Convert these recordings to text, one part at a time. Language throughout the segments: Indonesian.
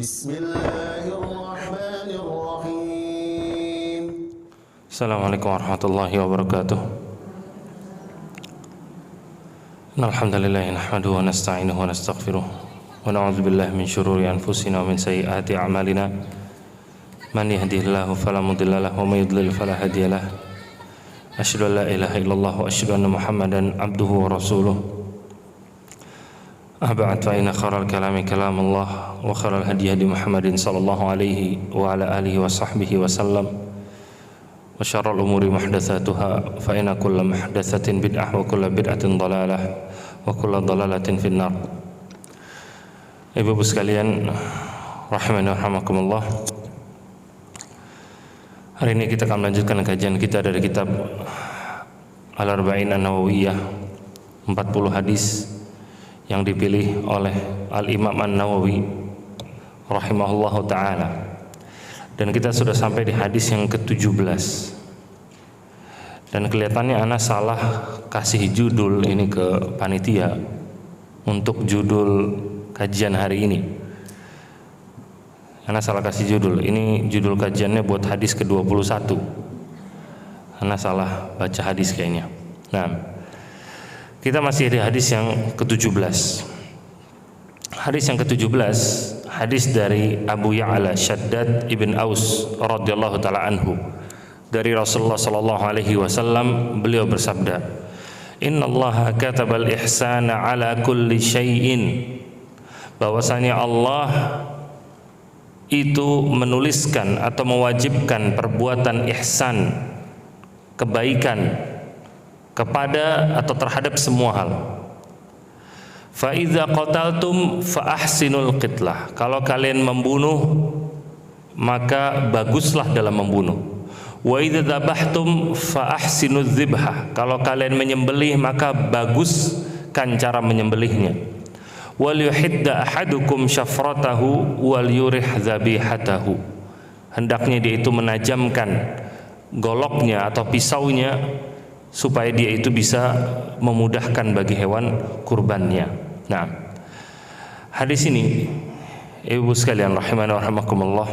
Bismillahirrahmanirrahim. Assalamualaikum warahmatullahi wabarakatuh. Alhamdulillah nahmaduhu wa nasta'inuhu wa nastaghfiruh wa na'udzu billahi min syururi anfusina wa min sayyiati a'malina. Man yahdihillahu fala mudilla lahu wa may yudlil fala hadiya lahu. Asyhadu an la ilaha illallah wa asyhadu anna Muhammadan abduhu wa rasuluh. Ba'd fa inna khairal kalami kalamullah wa khairal hadi hadi Muhammadin sallallahu alaihi wa ala alihi wa sahbihi wa sallam. Wa syarrul umuri muhdatsatuha fa inna kulla muhdatsatin bid'ah wa kulla bid'atin dhalalah wa kulla dhalalatin finnar. Ibu-ibu sekalian rahimani wa rahimakumullah. Hari ini kita akan melanjutkan kajian kita dari kitab Al-Arba'in An-Nawawiyah, 40 hadis yang dipilih oleh Al-Imam An-Nawawi rahimahullahu ta'ala. Dan kita sudah sampai di hadis yang ke-17. Dan kelihatannya ana salah kasih judul ini ke panitia untuk judul kajian hari ini. Ana salah kasih judul. Ini judul kajiannya buat hadis ke-21. Ana salah baca hadis kayaknya. Nah, kita masih di hadis yang ke-17. Hadis yang ke-17, hadis dari Abu Ya'la Shaddad ibn Aus radhiyallahu taala anhu. Dari Rasulullah sallallahu alaihi wasallam, beliau bersabda, "Innallaha katabal ihsana ala kulli syai'in." Bahwasanya Allah itu menuliskan atau mewajibkan perbuatan ihsan, kebaikan kepada atau terhadap semua hal. Fa idza qataltum fa ahsinul qitlah. Kalau kalian membunuh, maka baguslah dalam membunuh. Wa idza dzabhtum fa ahsinudz dzibhah. Kalau kalian menyembelih, maka baguskan cara menyembelihnya. Wal yuhidda ahadukum syafratahu wal yurih dzabihatahu. Hendaknya dia itu menajamkan goloknya atau pisaunya supaya dia itu bisa memudahkan bagi hewan kurbannya. Nah, hadis ini, ibu sekalian rahimani wa rahimakumullah,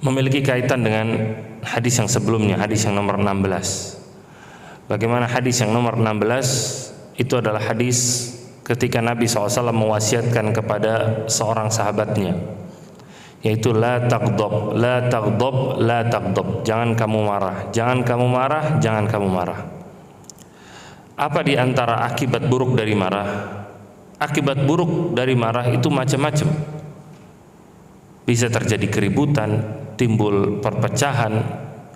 memiliki kaitan dengan hadis yang sebelumnya, hadis yang nomor 16. Bagaimana hadis yang nomor 16? Itu adalah hadis ketika Nabi SAW mewasiatkan kepada seorang sahabatnya, yaitu la taghdab, la taghdab, la taghdab. Jangan kamu marah, jangan kamu marah, jangan kamu marah. Apa di antara akibat buruk dari marah? Akibat buruk dari marah itu macam-macam. Bisa terjadi keributan, timbul perpecahan,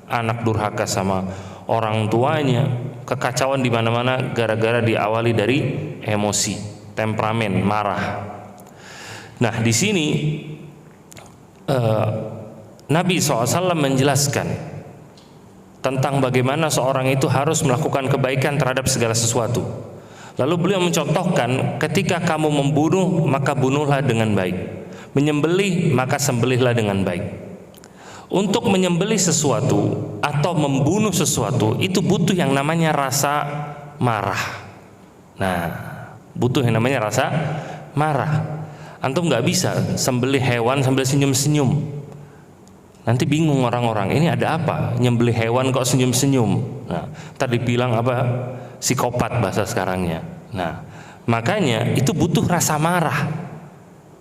anak durhaka sama orang tuanya, kekacauan di mana-mana gara-gara diawali dari emosi, temperamen, marah. Nah, di sini Nabi SAW menjelaskan tentang bagaimana seorang itu harus melakukan kebaikan terhadap segala sesuatu. Lalu beliau mencontohkan, ketika kamu membunuh, maka bunuhlah dengan baik. Menyembelih, maka sembelihlah dengan baik. Untuk menyembelih sesuatu atau membunuh sesuatu, itu butuh yang namanya rasa marah. Nah, butuh yang namanya rasa marah. Antum nggak bisa sembelih hewan sambil senyum-senyum. Nanti bingung orang-orang, ini ada apa? Nyembelih hewan kok senyum-senyum? Nah, tadi bilang apa? Psikopat bahasa sekarangnya. Nah, makanya itu butuh rasa marah.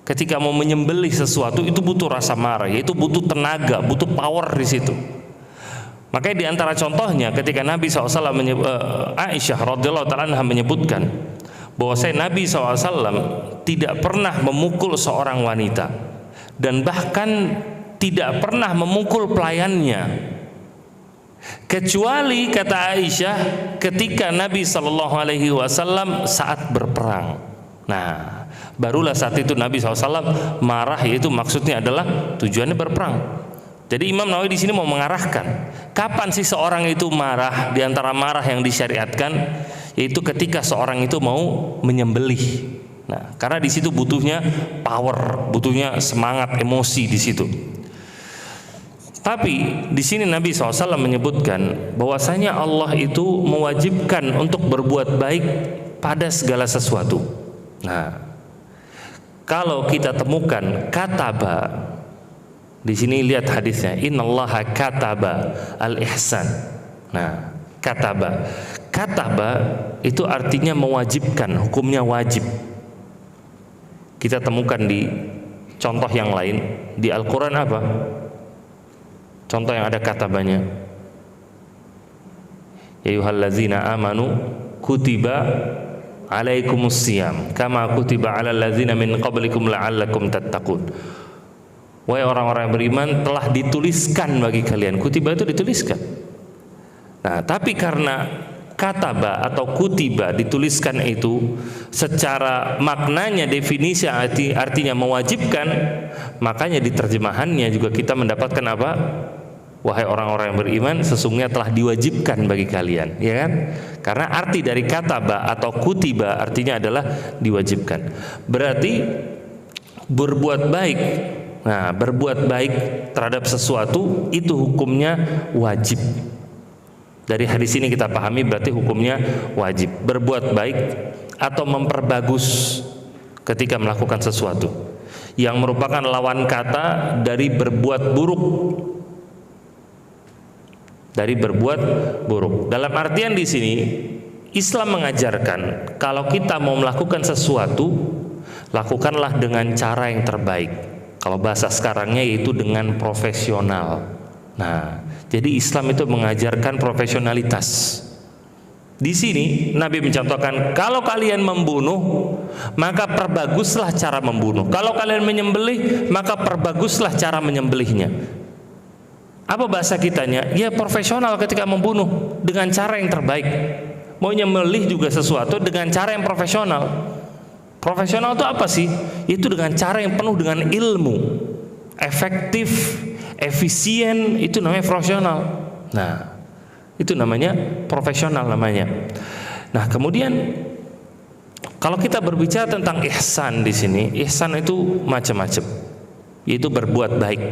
Ketika mau menyembelih sesuatu itu butuh rasa marah, yaitu butuh tenaga, butuh power di situ. Makanya di antara contohnya ketika Nabi SAW Aisyah radhiyallahu taala anha menyebutkan bahwa Nabi SAW tidak pernah memukul seorang wanita dan bahkan tidak pernah memukul pelayannya, kecuali kata Aisyah ketika Nabi SAW saat berperang. Nah, barulah saat itu Nabi SAW marah, yaitu maksudnya adalah tujuannya berperang. Jadi Imam Nawawi di sini mau mengarahkan kapan sih seorang itu marah. Di antara marah yang disyariatkan yaitu ketika seorang itu mau menyembelih. Nah, karena di situ butuhnya power, butuhnya semangat, emosi di situ. Tapi di sini Nabi SAW menyebutkan bahwasanya Allah itu mewajibkan untuk berbuat baik pada segala sesuatu. Nah, kalau kita temukan kataba, di sini lihat hadisnya, innallaha kataba al-ihsan. Nah, kataba itu artinya mewajibkan, hukumnya wajib. Kita temukan di contoh yang lain di Al-Quran apa? Contoh yang ada katabanya, ya ayyuhallazina amanu kutiba alaikumusiyam kama kutiba alal ladzina min qablikum la'allakum tattaqun. Wahai orang-orang yang beriman, telah dituliskan bagi kalian. Kutiba itu dituliskan. Nah, tapi karena kataba atau kutiba dituliskan itu secara maknanya, definisi artinya mewajibkan, makanya di terjemahannya juga kita mendapatkan apa? Wahai orang-orang yang beriman, sesungguhnya telah diwajibkan bagi kalian, ya kan? Karena arti dari kataba atau kutiba artinya adalah diwajibkan. Berarti berbuat baik. Nah, berbuat baik terhadap sesuatu itu hukumnya wajib. Dari hadis ini kita pahami berarti hukumnya wajib. Berbuat baik atau memperbagus ketika melakukan sesuatu, yang merupakan lawan kata dari berbuat buruk. Dari berbuat buruk. Dalam artian di sini Islam mengajarkan kalau kita mau melakukan sesuatu, lakukanlah dengan cara yang terbaik. Kalau bahasa sekarangnya yaitu dengan profesional. Nah, jadi Islam itu mengajarkan profesionalitas. Di sini Nabi mencontohkan, kalau kalian membunuh, maka perbaguslah cara membunuh. Kalau kalian menyembelih, maka perbaguslah cara menyembelihnya. Apa bahasa kitanya? Ya profesional ketika membunuh dengan cara yang terbaik. Mau nyembelih juga sesuatu dengan cara yang profesional. Profesional itu apa sih? Itu dengan cara yang penuh dengan ilmu, efektif, efisien, itu namanya profesional. Nah, itu namanya profesional namanya. Nah, kemudian kalau kita berbicara tentang ihsan di sini, ihsan itu macam-macam, yaitu berbuat baik.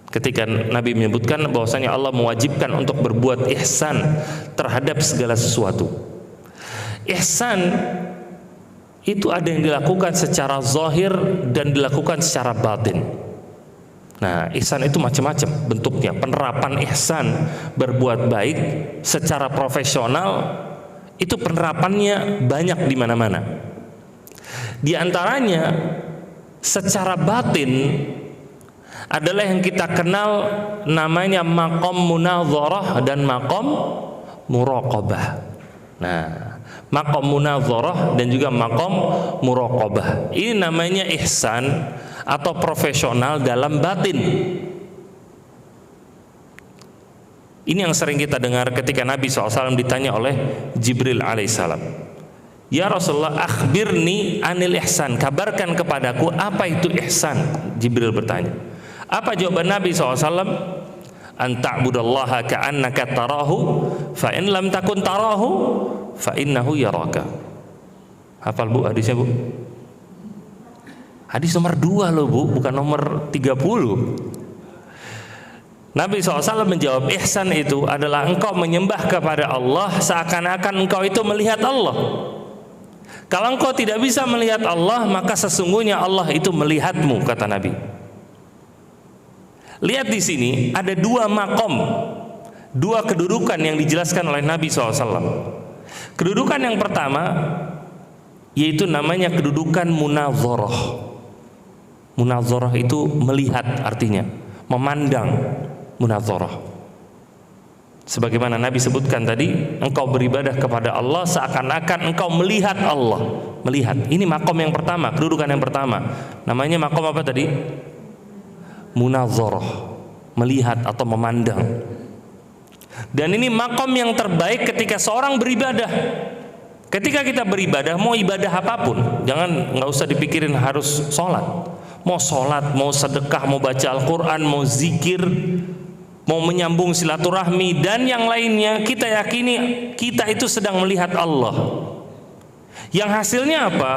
Ketika Nabi menyebutkan bahwasanya Allah mewajibkan untuk berbuat ihsan terhadap segala sesuatu. Ihsan itu ada yang dilakukan secara zahir dan dilakukan secara batin. Nah, ihsan itu macam-macam bentuknya. Penerapan ihsan, berbuat baik secara profesional, itu penerapannya banyak di mana-mana. Di antaranya secara batin adalah yang kita kenal namanya maqam munadharah dan maqam muraqabah. Nah, maqam munadharah dan juga maqam muraqabah, ini namanya ihsan atau profesional dalam batin. Ini yang sering kita dengar ketika Nabi SAW ditanya oleh Jibril alaihissalam, ya Rasulullah, akhbirni anil ihsan, kabarkan kepadaku apa itu ihsan. Jibril bertanya. Apa jawaban Nabi SAW? An ta'budallaha ka'annaka tarahu fa in lam takun tarahu fa innahu yaraka. Hafal Bu hadisnya Bu? Hadis nomor 2 loh Bu, bukan nomor 30. Nabi SAW menjawab, ihsan itu adalah engkau menyembah kepada Allah seakan-akan engkau itu melihat Allah. Kalau engkau tidak bisa melihat Allah, maka sesungguhnya Allah itu melihatmu, kata Nabi. Lihat di sini ada dua makom, dua kedudukan yang dijelaskan oleh Nabi SAW. Kedudukan yang pertama yaitu namanya kedudukan munadharah. Munadharah itu melihat, artinya memandang. Munadharah, sebagaimana Nabi sebutkan tadi, engkau beribadah kepada Allah seakan-akan engkau melihat Allah. Melihat, ini makom yang pertama, kedudukan yang pertama. Namanya makom apa tadi? Munadharah, melihat atau memandang. Dan ini makom yang terbaik ketika seorang beribadah. Ketika kita beribadah, mau ibadah apapun, nggak usah dipikirin harus sholat. Mau sholat, mau sedekah, mau baca Al-Quran, mau zikir, mau menyambung silaturahmi dan yang lainnya, kita yakini kita itu sedang melihat Allah. Yang hasilnya apa?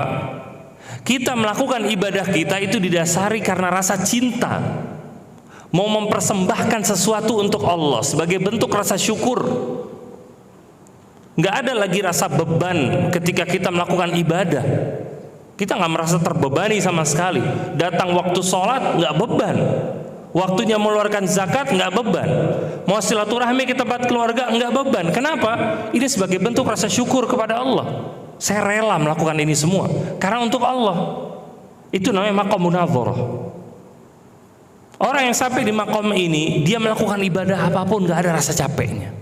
Kita melakukan ibadah kita itu didasari karena rasa cinta, mau mempersembahkan sesuatu untuk Allah sebagai bentuk rasa syukur. Nggak ada lagi rasa beban ketika kita melakukan ibadah. Kita nggak merasa terbebani sama sekali. Datang waktu sholat nggak beban, waktunya mengeluarkan zakat nggak beban, mau silaturahmi ke tempat keluarga nggak beban. Kenapa? Ini sebagai bentuk rasa syukur kepada Allah. Saya rela melakukan ini semua karena untuk Allah. Itu namanya maqam munadzarah. Orang yang sampai di maqam ini, dia melakukan ibadah apapun nggak ada rasa capeknya,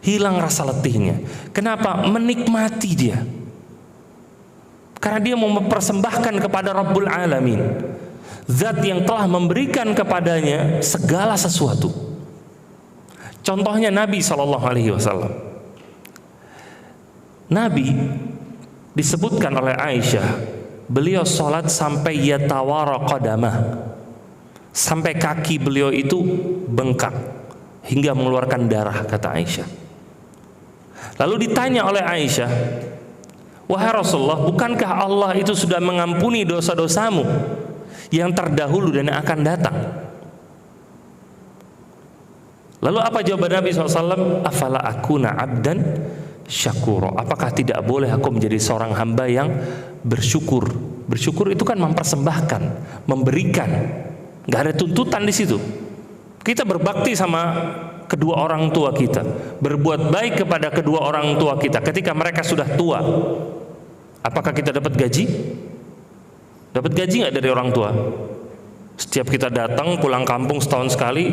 hilang rasa letihnya. Kenapa? Menikmati dia. Karena dia mau mempersembahkan kepada Rabbul Alamin, Zat yang telah memberikan kepadanya segala sesuatu. Contohnya Nabi SAW. Nabi disebutkan oleh Aisyah, beliau sholat sampai yatawara qadamah, sampai kaki beliau itu bengkak hingga mengeluarkan darah, kata Aisyah. Lalu ditanya oleh Aisyah, wahai Rasulullah, bukankah Allah itu sudah mengampuni dosa-dosamu yang terdahulu dan yang akan datang? Lalu apa jawaban Nabi SAW? Afala akuna abdan syakura. Apakah tidak boleh aku menjadi seorang hamba yang bersyukur? Bersyukur itu kan mempersembahkan, memberikan. Gak ada tuntutan di situ. Kita berbakti sama kedua orang tua kita, berbuat baik kepada kedua orang tua kita ketika mereka sudah tua. Apakah kita dapat gaji? Dapat gaji nggak dari orang tua? Setiap kita datang pulang kampung setahun sekali.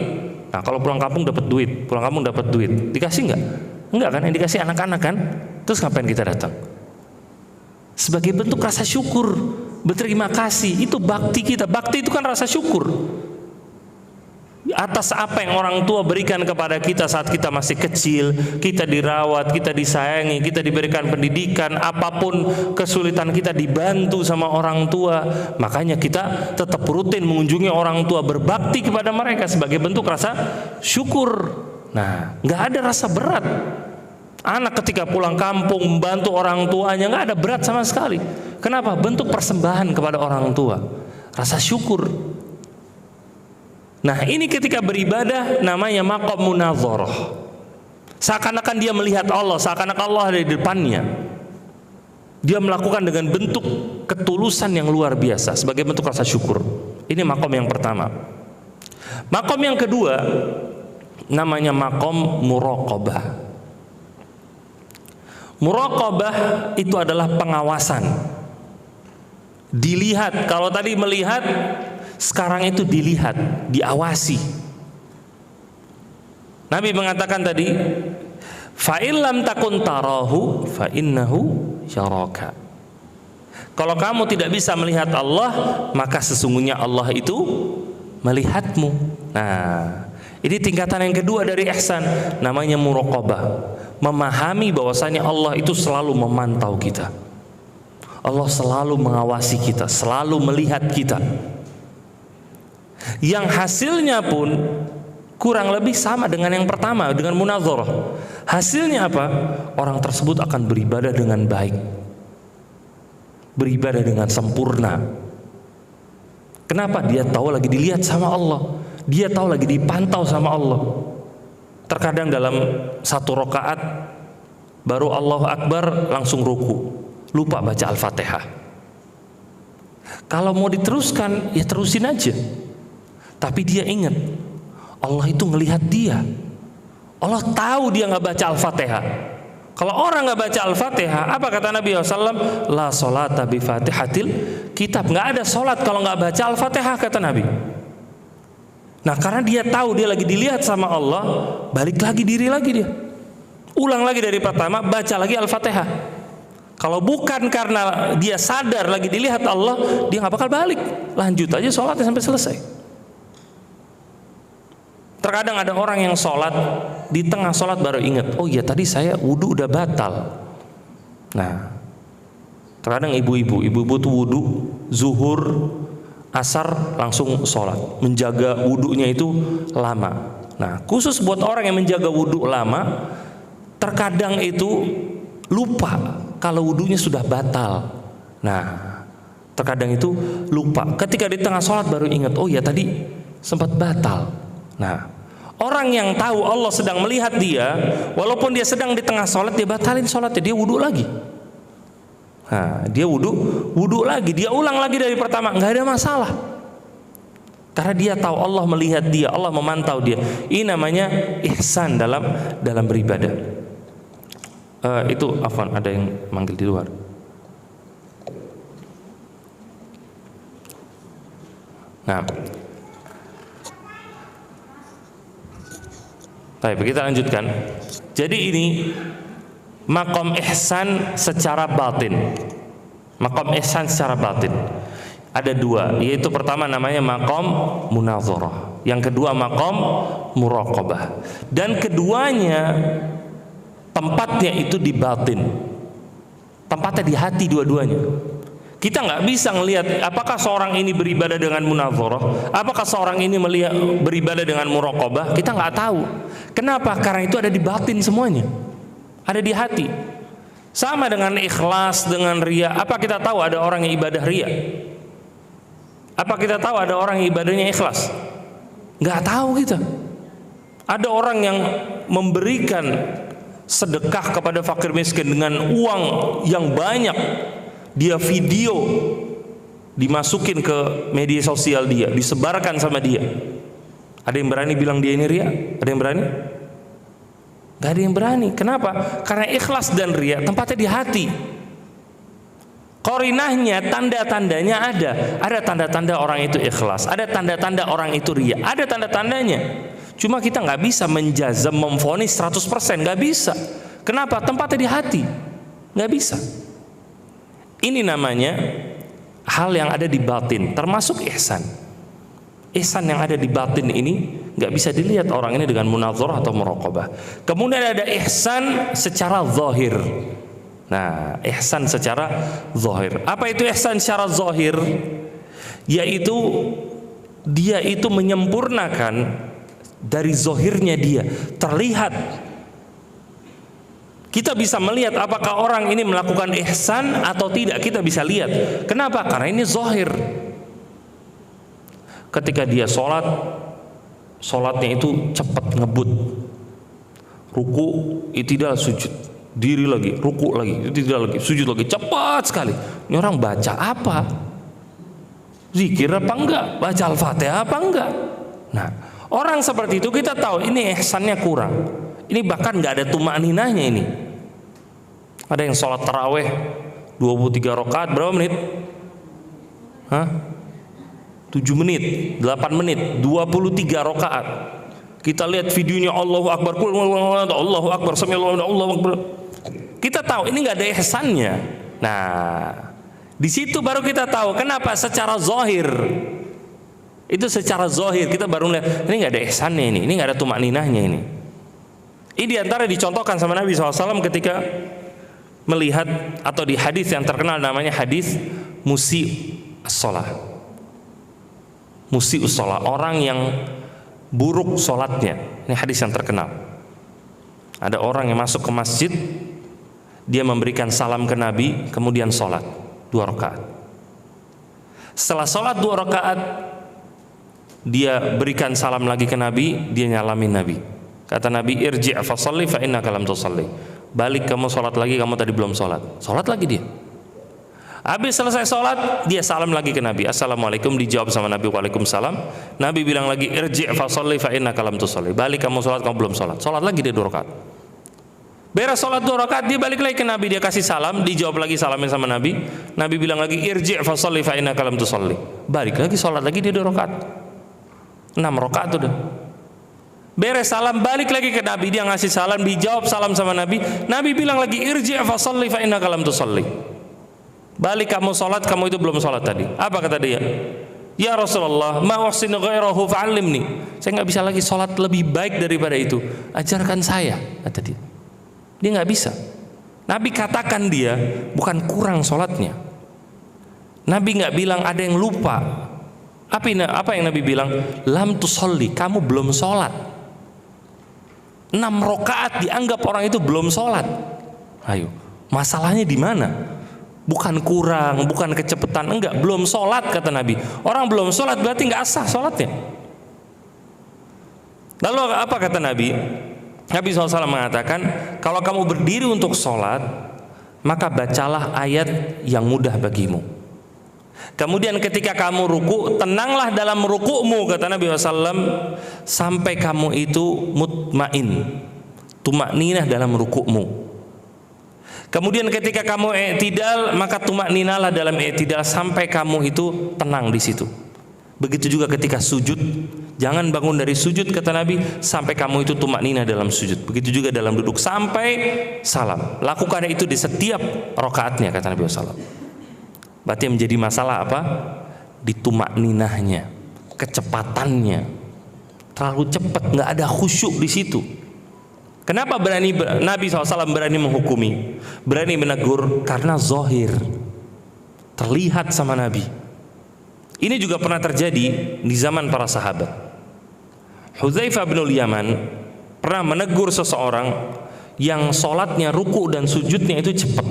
Nah, kalau pulang kampung dapat duit, pulang kampung dapat duit, dikasih nggak? Enggak kan? Yang dikasih anak-anak kan? Terus ngapain kita datang? Sebagai bentuk rasa syukur, berterima kasih. Itu bakti kita. Bakti itu kan rasa syukur atas apa yang orang tua berikan kepada kita saat kita masih kecil. Kita dirawat, kita disayangi, kita diberikan pendidikan, apapun kesulitan kita dibantu sama orang tua. Makanya kita tetap rutin mengunjungi orang tua, berbakti kepada mereka sebagai bentuk rasa syukur. Nah, nggak ada rasa berat. Anak ketika pulang kampung membantu orang tuanya nggak ada berat sama sekali. Kenapa? Bentuk persembahan kepada orang tua, rasa syukur. Nah, ini ketika beribadah namanya maqam munadzarah. Seakan-akan dia melihat Allah, seakan-akan Allah ada di depannya. Dia melakukan dengan bentuk ketulusan yang luar biasa sebagai bentuk rasa syukur. Ini maqam yang pertama. Maqam yang kedua namanya maqam muraqabah. Muraqabah itu adalah pengawasan. Dilihat, kalau tadi melihat, sekarang itu dilihat, diawasi. Nabi mengatakan tadi, fa in lam takun tarahu fa innahu yaraka. Kalau kamu tidak bisa melihat Allah, maka sesungguhnya Allah itu melihatmu. Nah, ini tingkatan yang kedua dari ihsan, namanya muraqabah. Memahami bahwasanya Allah itu selalu memantau kita. Allah selalu mengawasi kita, selalu melihat kita. Yang hasilnya pun kurang lebih sama dengan yang pertama, dengan munadzarah. Hasilnya apa? Orang tersebut akan beribadah dengan baik, beribadah dengan sempurna. Kenapa? Dia tahu lagi dilihat sama Allah, dia tahu lagi dipantau sama Allah. Terkadang dalam satu rakaat baru Allahu Akbar langsung ruku, lupa baca Al-Fatihah. Kalau mau diteruskan, ya terusin aja. Tapi dia ingat Allah itu ngelihat dia. Allah tahu dia nggak baca Al-Fatihah. Kalau orang nggak baca Al-Fatihah, apa kata Nabi SAW? La sholata bi fatihatil kitab. Nggak ada sholat kalau nggak baca Al-Fatihah, kata Nabi. Nah, karena dia tahu dia lagi dilihat sama Allah, balik lagi diri lagi dia. Ulang lagi dari pertama, baca lagi Al-Fatihah. Kalau bukan karena dia sadar lagi dilihat Allah, dia nggak bakal balik. Lanjut aja sholatnya sampai selesai. Terkadang ada orang yang sholat, di tengah sholat baru ingat, oh iya tadi saya wudhu udah batal. Nah, terkadang ibu-ibu tuh wudhu zuhur, asar langsung sholat, menjaga wudhunya itu lama. Nah, khusus buat orang yang menjaga wudhu lama, terkadang itu lupa kalau wudhunya sudah batal. Nah, terkadang itu lupa. Ketika di tengah sholat baru ingat, oh ya tadi sempat batal. Nah, orang yang tahu Allah sedang melihat dia, walaupun dia sedang di tengah sholat, dia batalin sholatnya, dia wudhu lagi. Nah, dia wudhu lagi, dia ulang lagi dari pertama, nggak ada masalah. Karena dia tahu Allah melihat dia, Allah memantau dia. Ini namanya ihsan dalam beribadah. Itu afwan, ada yang manggil di luar. Nah, baik, kita lanjutkan. Jadi ini maqam ihsan secara batin. Maqam ihsan secara batin ada dua, yaitu pertama namanya maqam munazarah, yang kedua maqam muraqabah. Dan keduanya tempatnya itu di batin, tempatnya di hati dua-duanya. Kita nggak bisa ngelihat apakah seorang ini beribadah dengan munazarah, apakah seorang ini melihat beribadah dengan muraqabah. Kita nggak tahu. Kenapa? Karena itu ada di batin semuanya, ada di hati. Sama dengan ikhlas, dengan riya. Apa kita tahu ada orang yang ibadah riya? Apa kita tahu ada orang yang ibadahnya ikhlas? Nggak tahu kita. Ada orang yang memberikan sedekah kepada fakir miskin dengan uang yang banyak, dia video, dimasukin ke media sosial dia, disebarkan sama dia. Ada yang berani bilang dia ini riya? Ada yang berani? Gak ada yang berani. Kenapa? Karena ikhlas dan riya tempatnya di hati. Qarinahnya, tanda-tandanya ada. Ada tanda-tanda orang itu ikhlas, ada tanda-tanda orang itu riya, ada tanda-tandanya. Cuma kita nggak bisa menjazam, memvonis 100%, nggak bisa. Kenapa? Tempatnya di hati, nggak bisa. Ini namanya hal yang ada di batin, termasuk ihsan. Ihsan yang ada di batin ini nggak bisa dilihat orang ini dengan munazarah atau muraqabah. Kemudian ada ihsan secara zahir. Nah, ihsan secara zahir. Apa itu ihsan secara zahir? Yaitu dia itu menyempurnakan dari zahirnya dia, terlihat. Kita bisa melihat apakah orang ini melakukan ihsan atau tidak, kita bisa lihat. Kenapa? Karena ini zahir. Ketika dia sholat, sholatnya itu cepat, ngebut. Ruku, itidal, sujud. Diri lagi, ruku lagi, itidal lagi, sujud lagi, cepat sekali. Ini orang baca apa? Zikir apa enggak? Baca Al-Fatihah apa enggak? Nah, orang seperti itu kita tahu ini ihsannya kurang. Ini bahkan nggak ada tumaninahnya ini. Ada yang sholat taraweh 23 rakaat berapa menit? 7 menit, 8 menit, 23 rakaat. Kita lihat videonya Allahu Akbar, Allahu Akbar, Allahu Akbar. Kita tahu ini nggak ada ihsannya. Nah, di situ baru kita tahu kenapa secara zahir. Itu secara zahir kita baru lihat ini nggak ada ihsannya ini nggak ada tumaninahnya ini. Ini diantara dicontohkan sama Nabi SAW ketika melihat atau di hadis yang terkenal namanya hadis musi'us shalah. Musi'us shalah, orang yang buruk sholatnya. Ini hadis yang terkenal. Ada orang yang masuk ke masjid, dia memberikan salam ke Nabi, kemudian sholat 2 rakaat. Setelah sholat 2 rakaat, dia berikan salam lagi ke Nabi, dia nyalamin Nabi. Kata Nabi, irji' fa shalli fa innaka lam tusalli. Balik kamu sholat lagi, kamu tadi belum sholat. Sholat lagi dia. Habis selesai sholat, dia salam lagi ke Nabi. Assalamualaikum, dijawab sama Nabi, waalaikumsalam. Nabi bilang lagi, irji' fa shalli fa innaka lam tusalli. Balik kamu sholat, kamu belum sholat. Sholat lagi dia 2 rakaat. Beres sholat 2 rakaat, dia balik lagi ke Nabi, dia kasih salam, dijawab lagi salamin sama Nabi. Nabi bilang lagi, irji' fa shalli fa innaka lam tusalli. Balik lagi sholat lagi dia 2 rakaat. 6 rakaat udah. Beres salam, balik lagi ke Nabi, dia ngasih salam, dijawab salam sama Nabi. Nabi bilang lagi, irji' fa shalli fa innaka lam tusalli. Balik kamu sholat, kamu itu belum sholat tadi. Apa kata dia? Ya Rasulullah, ma uhsinu ghairahu fa'allimni. Saya nggak bisa lagi sholat lebih baik daripada itu. Ajarkan saya, kata dia. Dia nggak bisa. Nabi katakan dia bukan kurang sholatnya. Nabi nggak bilang ada yang lupa. Apa yang Nabi bilang? Lam tusolli, kamu belum sholat. 6 rakaat dianggap orang itu belum sholat. Ayo, masalahnya di mana? Bukan kurang, bukan kecepatan, enggak, belum sholat kata Nabi. Orang belum sholat berarti nggak sah sholatnya. Lalu apa kata Nabi? Nabi SAW mengatakan, kalau kamu berdiri untuk sholat, maka bacalah ayat yang mudah bagimu. Kemudian ketika kamu ruku, tenanglah dalam ruku'mu, kata Nabi SAW, sampai kamu itu mutmain, tumakninah dalam ruku'mu. Kemudian ketika kamu i'tidal, maka tumakninalah dalam i'tidal sampai kamu itu tenang di situ. Begitu juga ketika sujud, jangan bangun dari sujud, kata Nabi, sampai kamu itu tumakninah dalam sujud. Begitu juga dalam duduk sampai salam. Lakukan itu di setiap rakaatnya, kata Nabi SAW. Berarti yang menjadi masalah apa? Di tumakninahnya, kecepatannya. Terlalu cepat, nggak ada khusyuk di situ. Kenapa Nabi SAW berani menghukumi, berani menegur? Karena zahir, terlihat sama Nabi. Ini juga pernah terjadi di zaman para sahabat. Hudzaifah bin Yaman pernah menegur seseorang yang sholatnya, ruku dan sujudnya itu cepat.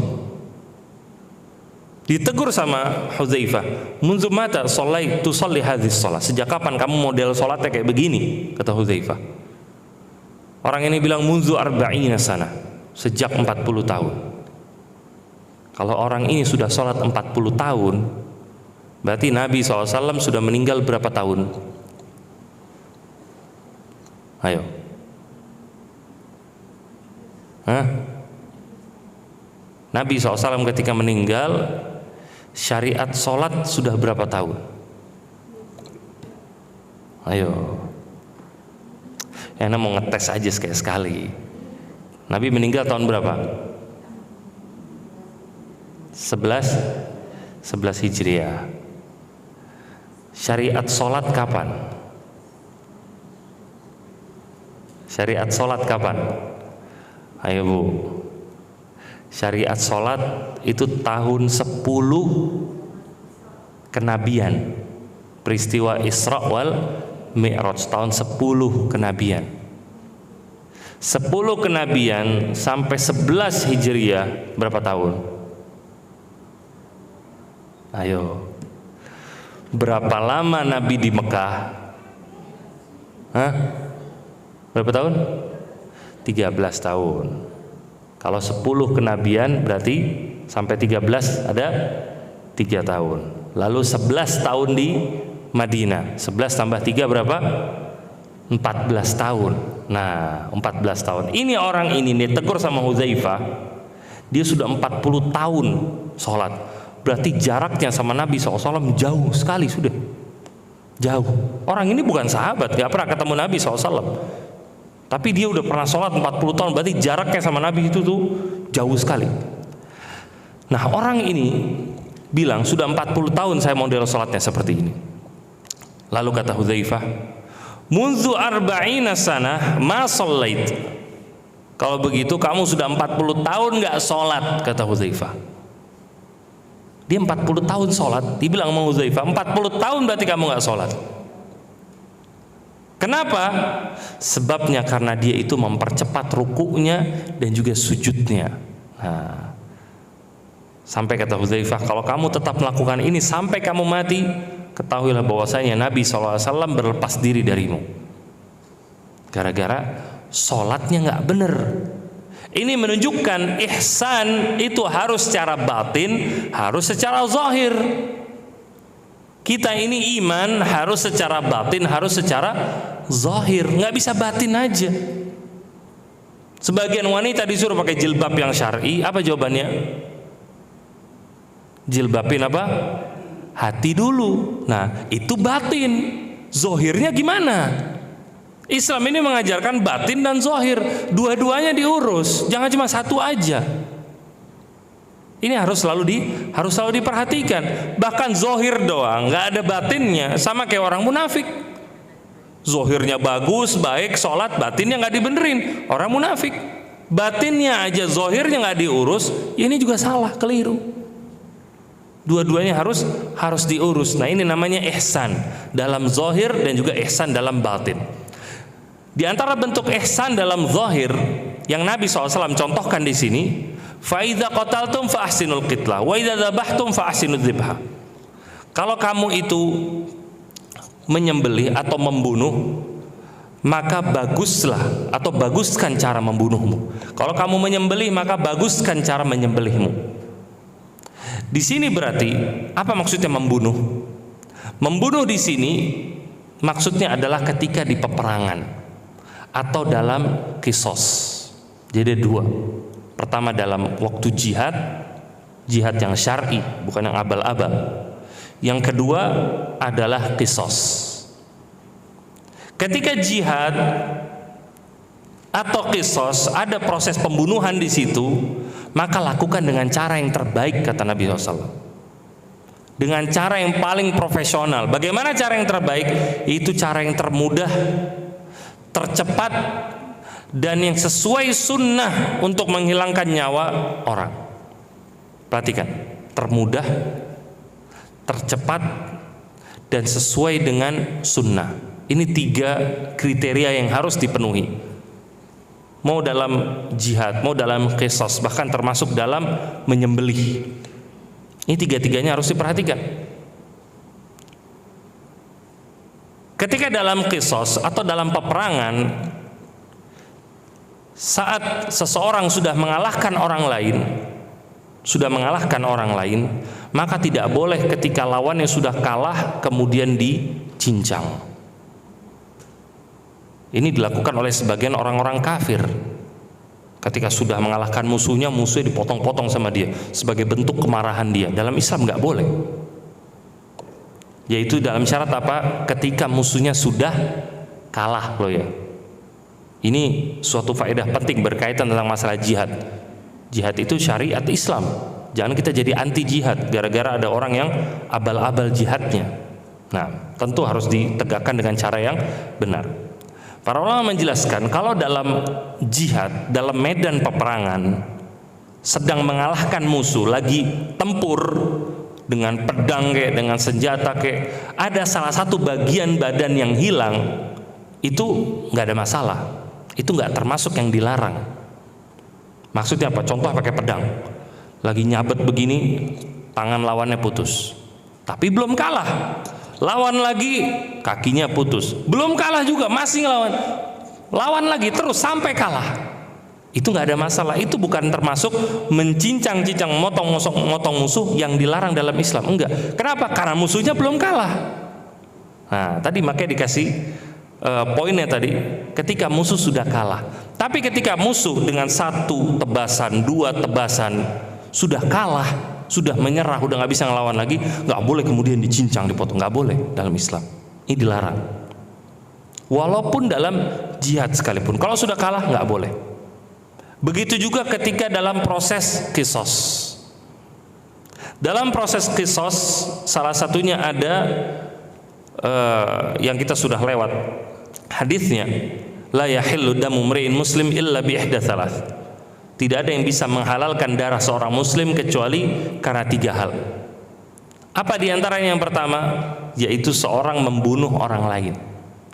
Ditegur sama Hudzaifah, "Munzu mata tusalli hadhihi shalah?" Sejak kapan kamu model sholatnya kayak begini? Kata Hudzaifah. Orang ini bilang, "Munzu arba'ina sana." Sejak 40 tahun. Kalau orang ini sudah sholat 40 tahun, berarti Nabi SAW sudah meninggal berapa tahun? Ayo. Nabi SAW ketika meninggal, syariat sholat sudah berapa tahun? Ayo. Ya, mau ngetes aja sekali. Nabi meninggal tahun berapa? 11 Hijriah. Syariat sholat kapan? Syariat sholat kapan? Ayo Bu. Syariat sholat itu tahun 10 kenabian. Peristiwa Isra wal Mi'raj, tahun 10 kenabian. 10 kenabian sampai 11 Hijriah berapa tahun? Ayo. Berapa lama Nabi di Mekah? Berapa tahun? 13 tahun. Kalau 10 kenabian berarti sampai 13 ada 3 tahun. Lalu 11 tahun di Madinah. 11 tambah 3 berapa? 14 tahun. Nah, 14 tahun. Ini orang ini nih tegur sama Hudzaifah. Dia sudah 40 tahun sholat. Berarti jaraknya sama Nabi SAW jauh sekali sudah. Jauh. Orang ini bukan sahabat, gak pernah ketemu Nabi SAW. Tapi dia udah pernah sholat 40 tahun. Berarti jaraknya sama Nabi itu tuh jauh sekali. Nah, orang ini bilang sudah 40 tahun saya model sholatnya seperti ini. Lalu kata Hudzaifah, "Munzu arba'ina sanah ma shallait." Kalau begitu kamu sudah 40 tahun gak sholat, kata Hudzaifah. Dia 40 tahun sholat, dibilang sama Hudzaifah, 40 tahun berarti kamu gak sholat. Kenapa? Sebabnya karena dia itu mempercepat rukuknya dan juga sujudnya. Nah, sampai kata Hudzaifah, kalau kamu tetap melakukan ini sampai kamu mati, ketahuilah bahwasanya Nabi SAW berlepas diri darimu. Gara-gara sholatnya gak bener. Ini menunjukkan ihsan itu harus secara batin, harus secara zahir. Kita ini iman harus secara batin, harus secara zahir, nggak bisa batin aja. Sebagian wanita disuruh pakai jilbab yang syar'i, apa jawabannya? Jilbabin apa? Hati dulu. Nah, itu batin. Zahirnya gimana? Islam ini mengajarkan batin dan zahir, dua-duanya diurus, jangan cuma satu aja. Ini harus selalu diperhatikan. Bahkan zahir doang, nggak ada batinnya, sama kayak orang munafik. Zahirnya bagus, baik, sholat, batinnya nggak dibenerin, orang munafik. Batinnya aja, zahirnya nggak diurus, ini juga salah, keliru. Dua-duanya harus diurus. Nah, ini namanya ihsan dalam zahir dan juga ihsan dalam batin. Di antara bentuk ihsan dalam zahir yang Nabi SAW contohkan di sini, fa idza qataltum fa ahsinul qitlah wa idza dzabhtum fa ahsinudz dzibha. Kalau kamu itu menyembelih atau membunuh, maka baguslah atau baguskan cara membunuhmu. Kalau kamu menyembelih, maka baguskan cara menyembelihmu. Di sini berarti apa maksudnya membunuh? Membunuh di sini maksudnya adalah ketika di peperangan atau dalam qisas. Jadi dua. Pertama dalam waktu jihad, jihad yang syar'i, bukan yang abal-abal. Yang kedua adalah qisas. Ketika jihad atau qisas ada proses pembunuhan di situ, maka lakukan dengan cara yang terbaik, kata Nabi SAW. Dengan cara yang paling profesional. Bagaimana cara yang terbaik? Itu cara yang termudah, tercepat, dan yang sesuai sunnah untuk menghilangkan nyawa orang. Perhatikan, termudah, tercepat, dan sesuai dengan sunnah. Ini 3 kriteria yang harus dipenuhi. Mau dalam jihad, mau dalam qisas, bahkan termasuk dalam menyembelih. Ini 3-tiganya harus diperhatikan. Ketika dalam qisas atau dalam peperangan, saat seseorang sudah mengalahkan orang lain, maka tidak boleh ketika lawannya sudah kalah kemudian dicincang. Ini dilakukan oleh sebagian orang-orang kafir. Ketika sudah mengalahkan musuhnya dipotong-potong sama dia sebagai bentuk kemarahan dia. Dalam Islam nggak boleh. Yaitu dalam syarat apa? Ketika musuhnya sudah kalah loh ya. Ini suatu faedah penting berkaitan tentang masalah jihad. Jihad itu syariat Islam. Jangan kita jadi anti jihad gara-gara ada orang yang abal-abal jihadnya. Nah, tentu harus ditegakkan dengan cara yang benar. Para ulama menjelaskan kalau dalam jihad, dalam medan peperangan, sedang mengalahkan musuh, lagi tempur dengan pedang kayak, dengan senjata kayak, ada salah satu bagian badan yang hilang, itu nggak ada masalah. Itu nggak termasuk yang dilarang. Maksudnya apa? Contoh pakai pedang, lagi nyabet begini, tangan lawannya putus, tapi belum kalah. Lawan lagi, kakinya putus. Belum kalah juga, masih ngelawan. Lawan lagi terus sampai kalah. Itu nggak ada masalah. Itu bukan termasuk mencincang-cincang, motong musuh yang dilarang dalam Islam. Enggak. Kenapa? Karena musuhnya belum kalah. Nah, tadi makanya dikasih poinnya tadi. Ketika musuh sudah kalah. Tapi ketika musuh dengan 1 tebasan, 2 tebasan sudah kalah, sudah menyerah, udah nggak bisa ngelawan lagi, nggak boleh kemudian dicincang, dipotong, nggak boleh dalam Islam. Ini dilarang. Walaupun dalam jihad sekalipun, kalau sudah kalah nggak boleh. Begitu juga ketika dalam proses qisas. Dalam proses qisas, salah satunya ada yang kita sudah lewat hadisnya, la yahillu damu mri'in muslim illa bi ihda thalath. Tidak ada yang bisa menghalalkan darah seorang muslim kecuali karena 3 hal. Apa diantaranya? Yang pertama, yaitu seorang membunuh orang lain.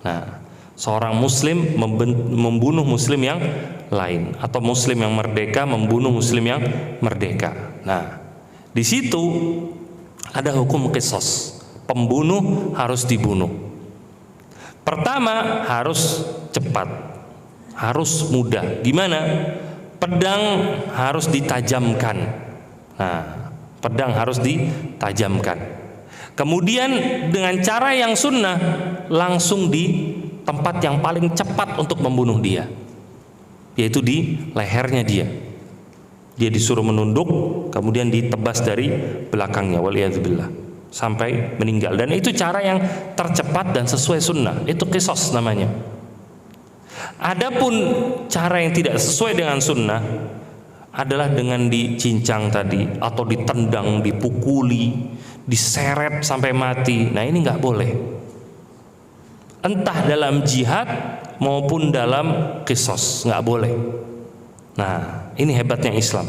Nah, seorang muslim membunuh muslim yang lain, atau muslim yang merdeka membunuh muslim yang merdeka. Nah, di situ ada hukum qisas. Pembunuh harus dibunuh. Pertama, harus cepat, harus mudah. Gimana? Pedang harus ditajamkan. Nah, pedang harus ditajamkan. Kemudian dengan cara yang sunnah, langsung di tempat yang paling cepat untuk membunuh dia, yaitu di lehernya dia. Dia disuruh menunduk, kemudian ditebas dari belakangnya, waliyadzubillah, sampai meninggal. Dan itu cara yang tercepat dan sesuai sunnah. Itu qisas namanya. Adapun cara yang tidak sesuai dengan sunnah adalah dengan dicincang tadi, atau ditendang, dipukuli, diseret sampai mati. Nah, ini nggak boleh. Entah dalam jihad maupun dalam qisas, nggak boleh. Nah, ini hebatnya Islam.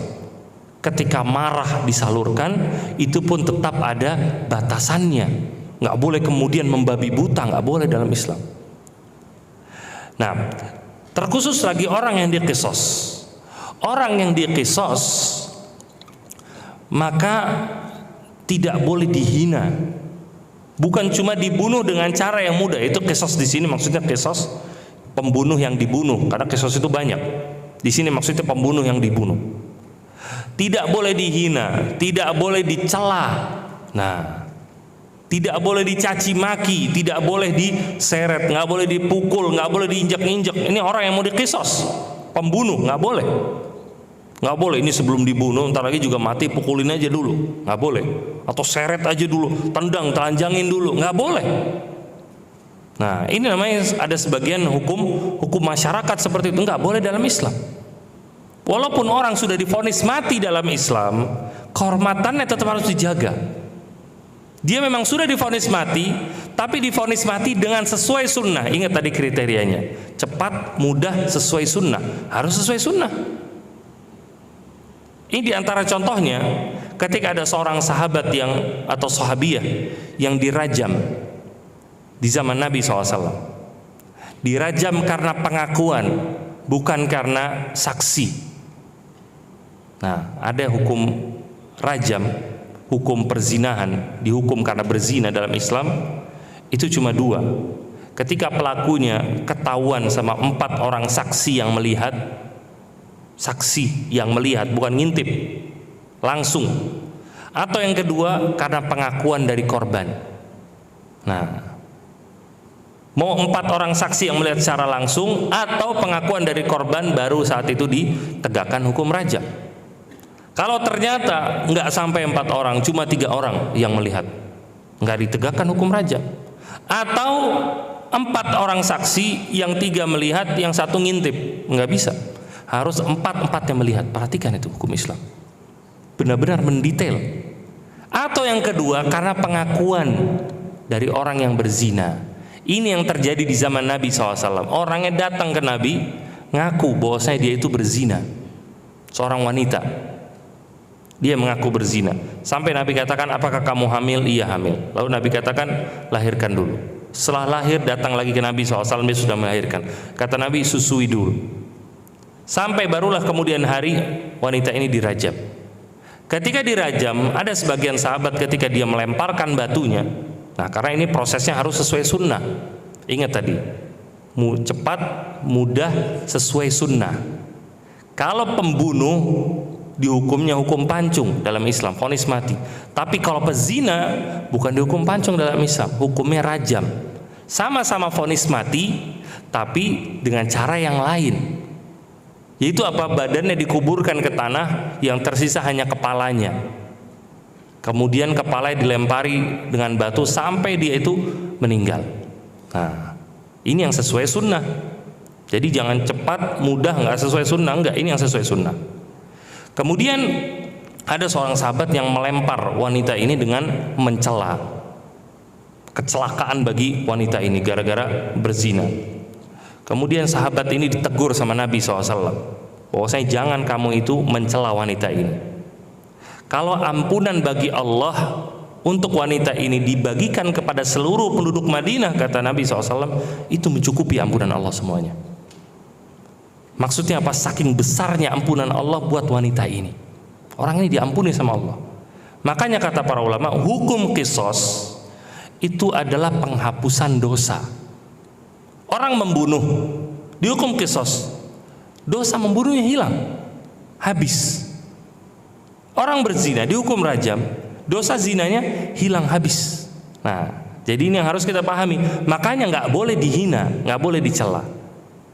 Ketika marah disalurkan, itu pun tetap ada batasannya. Nggak boleh kemudian membabi buta, nggak boleh dalam Islam. Nah, terkhusus lagi orang yang diqisas. Orang yang diqisas maka tidak boleh dihina. Bukan cuma dibunuh dengan cara yang mudah, itu qisas di sini maksudnya qisas pembunuh yang dibunuh, karena kisos itu banyak. Di sini maksudnya pembunuh yang dibunuh. Tidak boleh dihina, tidak boleh dicela. Nah, tidak boleh dicaci maki, tidak boleh diseret, nggak boleh dipukul, nggak boleh diinjak-injak. Ini orang yang mau dikisos, pembunuh, nggak boleh. Nggak boleh, ini sebelum dibunuh, ntar lagi juga mati, pukulin aja dulu, nggak boleh. Atau seret aja dulu, tendang, telanjangin dulu, nggak boleh. Nah, ini namanya ada sebagian hukum masyarakat seperti itu, nggak boleh dalam Islam. Walaupun orang sudah divonis mati dalam Islam, kehormatannya tetap harus dijaga. Dia memang sudah divonis mati, tapi divonis mati dengan sesuai sunnah. Ingat tadi kriterianya, cepat, mudah, sesuai sunnah. Harus sesuai sunnah. Ini diantara contohnya, ketika ada seorang sahabat atau sahabiyah yang dirajam di zaman Nabi SAW. Dirajam karena pengakuan, bukan karena saksi. Nah, ada hukum rajam, hukum perzinahan, dihukum karena berzina dalam Islam, itu cuma 2. Ketika pelakunya ketahuan sama 4 orang saksi yang melihat, bukan ngintip, langsung. Atau yang kedua, karena pengakuan dari korban. Nah, mau 4 orang saksi yang melihat secara langsung atau pengakuan dari korban, baru saat itu ditegakkan hukum rajam. Kalau ternyata nggak sampai 4 orang, cuma 3 orang yang melihat, nggak ditegakkan hukum rajam. Atau 4 orang saksi, yang 3 melihat, yang 1 ngintip, nggak bisa. Harus 4 yang melihat. Perhatikan itu hukum Islam, benar-benar mendetail. Atau yang kedua, karena pengakuan dari orang yang berzina. Ini yang terjadi di zaman Nabi SAW. Orangnya datang ke Nabi, ngaku bahwasanya dia itu berzina. Seorang wanita, dia mengaku berzina. Sampai Nabi katakan, apakah kamu hamil? Iya, hamil. Lalu Nabi katakan, lahirkan dulu. Setelah lahir, datang lagi ke Nabi SAW, dia sudah melahirkan. Kata Nabi, susui dulu. Sampai barulah kemudian hari wanita ini dirajam. Ketika dirajam, ada sebagian sahabat ketika dia melemparkan batunya. Nah, karena ini prosesnya harus sesuai sunnah. Ingat tadi, cepat, mudah, sesuai sunnah. Kalau pembunuh, dihukumnya hukum pancung dalam Islam, vonis mati. Tapi kalau pezina, bukan dihukum pancung dalam Islam, hukumnya rajam. Sama-sama vonis mati, tapi dengan cara yang lain. Yaitu apa? Badannya dikuburkan ke tanah, yang tersisa hanya kepalanya. Kemudian kepalanya dilempari dengan batu sampai dia itu meninggal. Nah, ini yang sesuai sunnah. Jadi jangan cepat, mudah, nggak sesuai sunnah, enggak. Ini yang sesuai sunnah. Kemudian ada seorang sahabat yang melempar wanita ini dengan mencela. Kecelakaan bagi wanita ini gara-gara berzina. Kemudian sahabat ini ditegur sama Nabi SAW, bahwasanya jangan kamu itu mencela wanita ini. Kalau ampunan bagi Allah untuk wanita ini dibagikan kepada seluruh penduduk Madinah, kata Nabi SAW, itu mencukupi ampunan Allah semuanya. Maksudnya apa? Saking besarnya ampunan Allah buat wanita ini. Orang ini diampuni sama Allah. Makanya kata para ulama, hukum qisas itu adalah penghapusan dosa. Orang membunuh dihukum qisas, dosa membunuhnya hilang, habis. Orang berzina dihukum rajam, dosa zinanya hilang, habis. Nah, jadi ini yang harus kita pahami. Makanya nggak boleh dihina, nggak boleh dicela.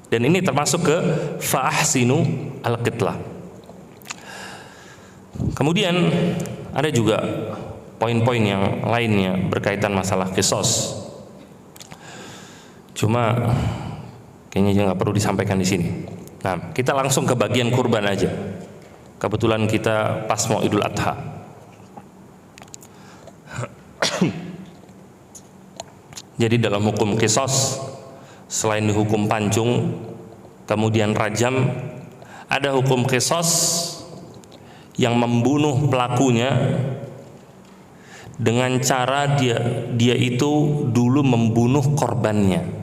Dan ini termasuk ke fa'ahsinu al-qitlah. Kemudian ada juga poin-poin yang lainnya berkaitan masalah qisas. Cuma kayaknya nggak perlu disampaikan di sini. Nah, kita langsung ke bagian kurban aja. Kebetulan kita pas mau Idul Adha. Jadi dalam hukum qisas, selain dihukum pancung, kemudian rajam, ada hukum qisas yang membunuh pelakunya dengan cara dia itu dulu membunuh korbannya.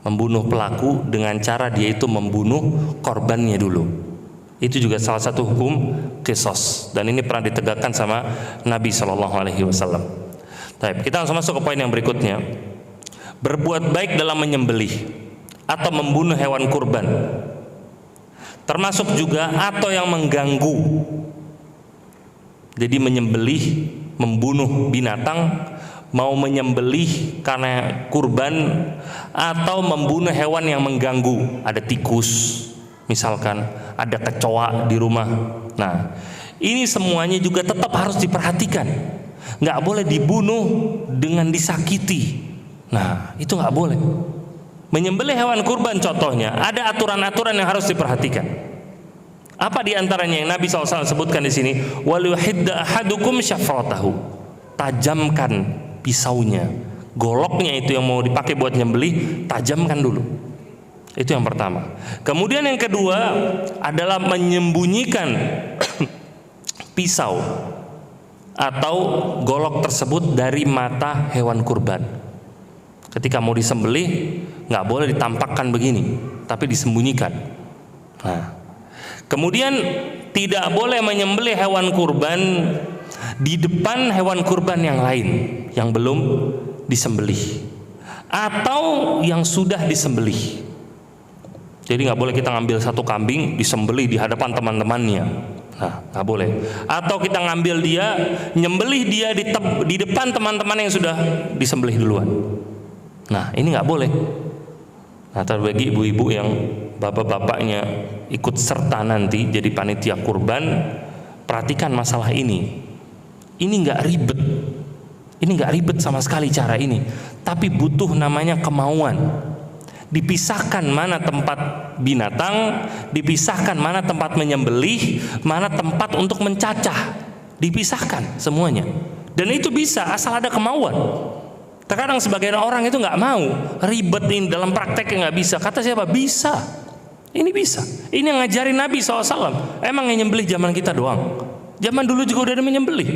Membunuh pelaku dengan cara dia itu membunuh korbannya dulu. Itu juga salah satu hukum qisas, dan ini pernah ditegakkan sama Nabi SAW. Baik, kita langsung masuk ke poin yang berikutnya. Berbuat baik dalam menyembelih. atau membunuh hewan kurban. Termasuk juga atau yang mengganggu. Jadi menyembelih, membunuh binatang, mau menyembelih karena kurban, atau membunuh hewan yang mengganggu. Ada tikus misalkan, ada kecoa di rumah. Nah, ini semuanya juga tetap harus diperhatikan. Nggak boleh dibunuh dengan disakiti. Nah, itu nggak boleh. Menyembelih hewan kurban contohnya, ada aturan-aturan yang harus diperhatikan. Apa diantaranya yang Nabi SAW sebutkan di sini? Walyuhidda ahadukum syafratahu. Tajamkan pisaunya, goloknya itu yang mau dipakai buat nyembelih, tajamkan dulu. Itu yang pertama. Kemudian yang kedua adalah menyembunyikan pisau atau golok tersebut dari mata hewan kurban. Ketika mau disembelih, nggak boleh ditampakkan begini, tapi disembunyikan. Nah, kemudian tidak boleh menyembelih hewan kurban di depan hewan kurban yang lain yang belum disembelih atau yang sudah disembelih. Jadi nggak boleh kita ngambil satu kambing disembelih di hadapan teman-temannya. Nah, nggak boleh. Atau kita ngambil dia, nyembelih dia di depan teman-teman yang sudah disembelih duluan. Nah, ini nggak boleh. Nah, bagi ibu-ibu yang bapak-bapaknya ikut serta nanti jadi panitia kurban, perhatikan masalah ini. Ini nggak ribet. Ini nggak ribet sama sekali cara ini. Tapi butuh namanya kemauan. Dipisahkan mana tempat binatang, dipisahkan mana tempat menyembelih, mana tempat untuk mencacah. Dipisahkan semuanya. Dan itu bisa asal ada kemauan. Terkadang sebagian orang itu nggak mau, ribetin dalam prakteknya nggak bisa. Kata siapa? Bisa. Ini bisa. Ini yang ngajarin Nabi SAW. Emang yang nyembelih zaman kita doang? Zaman dulu juga udah ada menyembelih.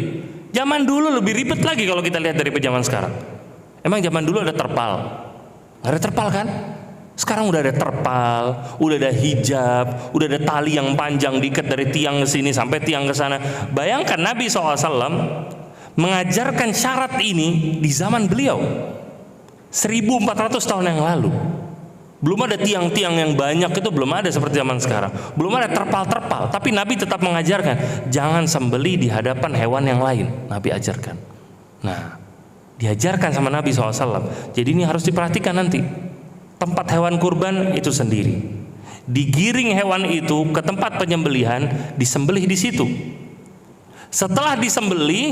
Zaman dulu lebih ribet lagi kalau kita lihat dari zaman sekarang. Emang zaman dulu ada terpal? Nggak ada terpal kan? Sekarang udah ada terpal, udah ada hijab, udah ada tali yang panjang diikat dari tiang ke sini sampai tiang ke sana. Bayangkan Nabi SAW mengajarkan syarat ini di zaman beliau 1400 tahun yang lalu. Belum ada tiang-tiang yang banyak, itu belum ada seperti zaman sekarang. Belum ada terpal-terpal, tapi Nabi tetap mengajarkan jangan sembelih di hadapan hewan yang lain. Nabi ajarkan. Nah, diajarkan sama Nabi SAW. Jadi ini harus diperhatikan nanti. Tempat hewan kurban itu sendiri. Digiring hewan itu ke tempat penyembelihan, disembelih di situ. Setelah disembelih,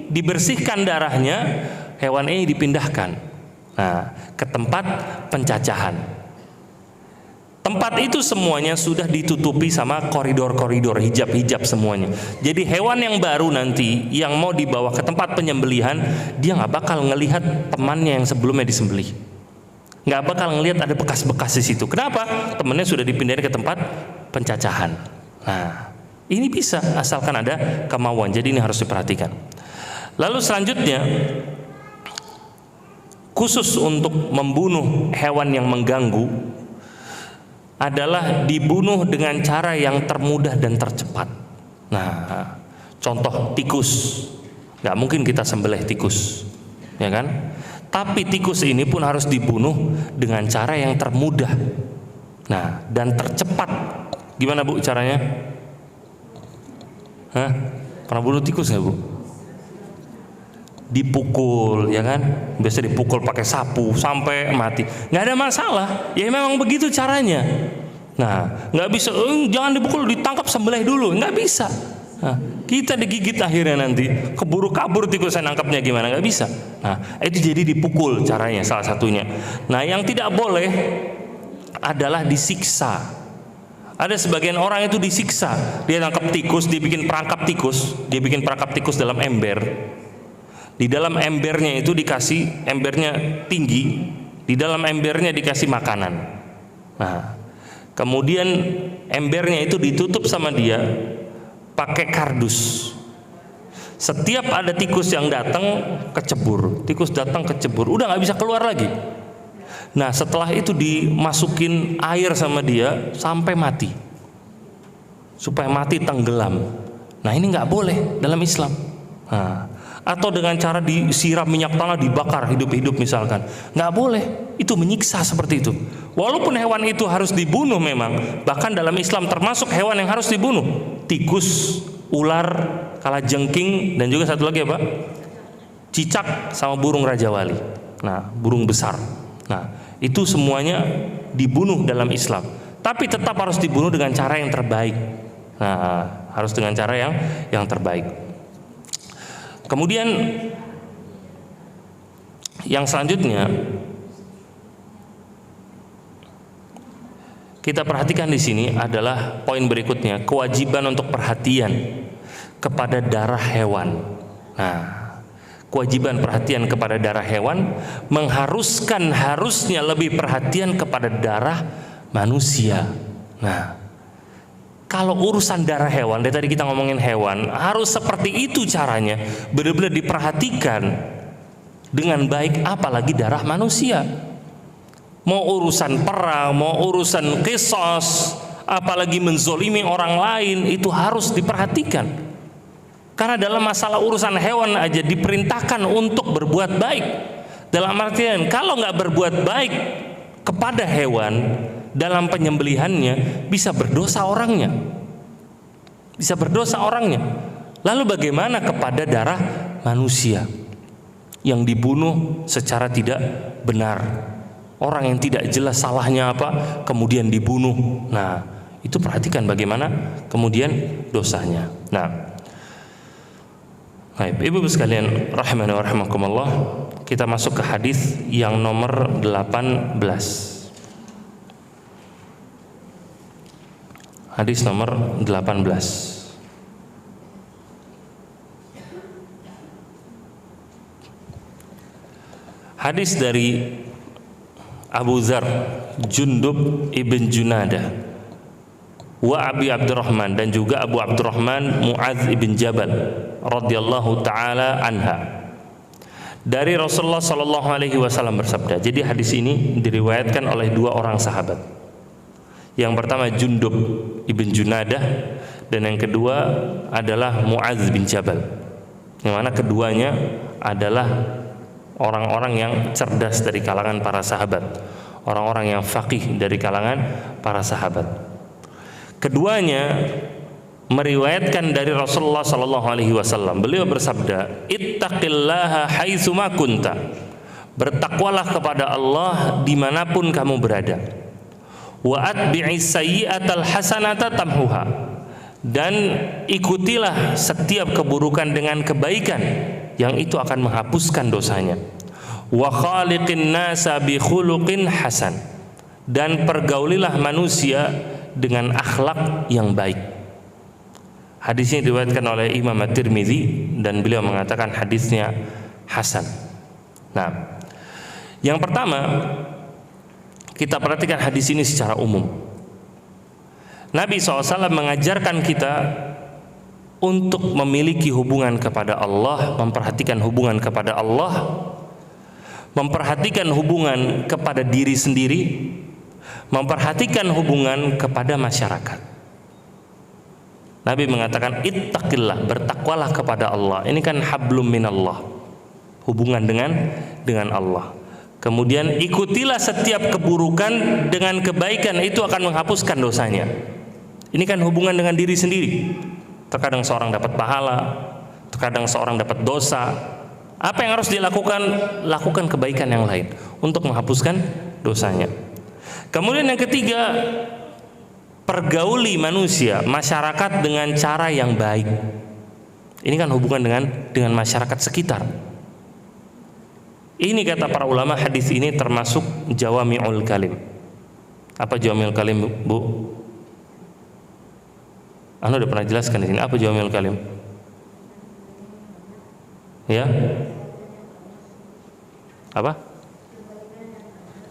dibersihkan darahnya, hewan ini dipindahkan ke tempat pencacahan. Tempat itu semuanya sudah ditutupi sama koridor-koridor, hijab-hijab semuanya. Jadi hewan yang baru nanti yang mau dibawa ke tempat penyembelihan, dia nggak bakal ngelihat temannya yang sebelumnya disembelih. Nggak bakal ngelihat ada bekas-bekas di situ. Kenapa? Temannya sudah dipindahin ke tempat pencacahan. Nah, ini bisa asalkan ada kemauan. Jadi ini harus diperhatikan. Lalu selanjutnya, khusus untuk membunuh hewan yang mengganggu adalah dibunuh dengan cara yang termudah dan tercepat. Nah, contoh tikus, nggak mungkin kita sembelih tikus, ya kan? Tapi tikus ini pun harus dibunuh dengan cara yang termudah, nah dan tercepat. Gimana Bu caranya? Hah? Pernah bunuh tikus nggak Bu? Dipukul, ya kan? Biasa dipukul pakai sapu sampai mati. Nggak ada masalah. Ya memang begitu caranya. Nah, nggak bisa. Jangan dipukul, ditangkap sembelih dulu. Nggak bisa. Nah, kita digigit akhirnya nanti. Keburu kabur tikus, saya nangkapnya gimana? Nggak bisa. Nah, itu jadi dipukul caranya salah satunya. Nah, yang tidak boleh adalah disiksa. Ada sebagian orang itu disiksa. Dia nangkap tikus, dia bikin perangkap tikus. Dia bikin perangkap tikus dalam ember. Di dalam embernya itu dikasih, embernya tinggi, di dalam embernya dikasih makanan. Nah, kemudian embernya itu ditutup sama dia pakai kardus. Setiap ada tikus yang datang kecebur, tikus datang kecebur, udah nggak bisa keluar lagi. Nah, setelah itu dimasukin air sama dia sampai mati, supaya mati tenggelam. Nah, ini nggak boleh dalam Islam. Nah, atau dengan cara disiram minyak tanah, dibakar hidup-hidup misalkan. Nggak boleh, itu menyiksa seperti itu. Walaupun hewan itu harus dibunuh memang, bahkan dalam Islam termasuk hewan yang harus dibunuh, tikus, ular, kalajengking, dan juga satu lagi apa? Cicak sama burung Raja Wali. Nah, burung besar. Nah, itu semuanya dibunuh dalam Islam. Tapi tetap harus dibunuh dengan cara yang terbaik. Nah, harus dengan cara yang terbaik. Kemudian yang selanjutnya kita perhatikan di sini adalah poin berikutnya, kewajiban untuk perhatian kepada darah hewan. Nah, kewajiban perhatian kepada darah hewan mengharuskan harusnya lebih perhatian kepada darah manusia. Nah, kalau urusan darah hewan, dari tadi kita ngomongin hewan, harus seperti itu caranya, benar-benar diperhatikan dengan baik, apalagi darah manusia. Mau urusan perang, mau urusan qisas, apalagi menzolimi orang lain, itu harus diperhatikan. Karena dalam masalah urusan hewan aja diperintahkan untuk berbuat baik. Dalam artian, kalau nggak berbuat baik kepada hewan, dalam penyembelihannya bisa berdosa orangnya, bisa berdosa orangnya. Lalu bagaimana kepada darah manusia yang dibunuh secara tidak benar, orang yang tidak jelas salahnya apa kemudian dibunuh? Nah, itu perhatikan bagaimana kemudian dosanya. Nah, baik, ibu-ibu sekalian rahimani wa rahimakumullah, kita masuk ke hadis yang nomor 18. Hadis nomor 18. Hadis dari Abu Dzar, Jundub ibn Junadah, wa Abi Abdurrahman, dan juga Abu Abdurrahman Muadz ibn Jabal radhiyallahu taala anha. Dari Rasulullah sallallahu alaihi wasallam bersabda. Jadi hadis ini diriwayatkan oleh dua orang sahabat. Yang pertama Jundub ibn Junadah, dan yang kedua adalah Muadz bin Jabal. Yang mana keduanya adalah orang-orang yang cerdas dari kalangan para sahabat, orang-orang yang faqih dari kalangan para sahabat. Keduanya meriwayatkan dari Rasulullah sallallahu alaihi wasallam. Beliau bersabda, "Ittaqillaha haitsu ma kunta." Bertakwalah kepada Allah dimanapun kamu berada. Wa atbi'is sayyi'atal hasanata tamhuha, dan ikutilah setiap keburukan dengan kebaikan yang itu akan menghapuskan dosanya. Wa khaliqin nasa bi khuluqin hasan, dan pergaulilah manusia dengan akhlak yang baik. Hadis ini diriwayatkan oleh Imam At-Tirmidzi dan beliau mengatakan hadisnya hasan. Nah, yang pertama, kita perhatikan hadis ini secara umum. Nabi SAW mengajarkan kita untuk memiliki hubungan kepada Allah, memperhatikan hubungan kepada Allah, memperhatikan hubungan kepada diri sendiri, memperhatikan hubungan kepada masyarakat. Nabi mengatakan, ittaqillah, bertakwalah kepada Allah. Ini kan hablum minallah, hubungan dengan Allah. Kemudian ikutilah setiap keburukan dengan kebaikan, itu akan menghapuskan dosanya. Ini kan hubungan dengan diri sendiri. Terkadang seorang dapat pahala, terkadang seorang dapat dosa. Apa yang harus dilakukan? Lakukan kebaikan yang lain untuk menghapuskan dosanya. Kemudian yang ketiga, pergauli manusia, masyarakat dengan cara yang baik. Ini kan hubungan dengan masyarakat sekitar. Ini kata para ulama, hadis ini termasuk jawami'ul kalim. Apa jawami'ul kalim, Bu? Anda udah pernah jelaskan di sini. Apa jawami'ul kalim? Ya? Apa?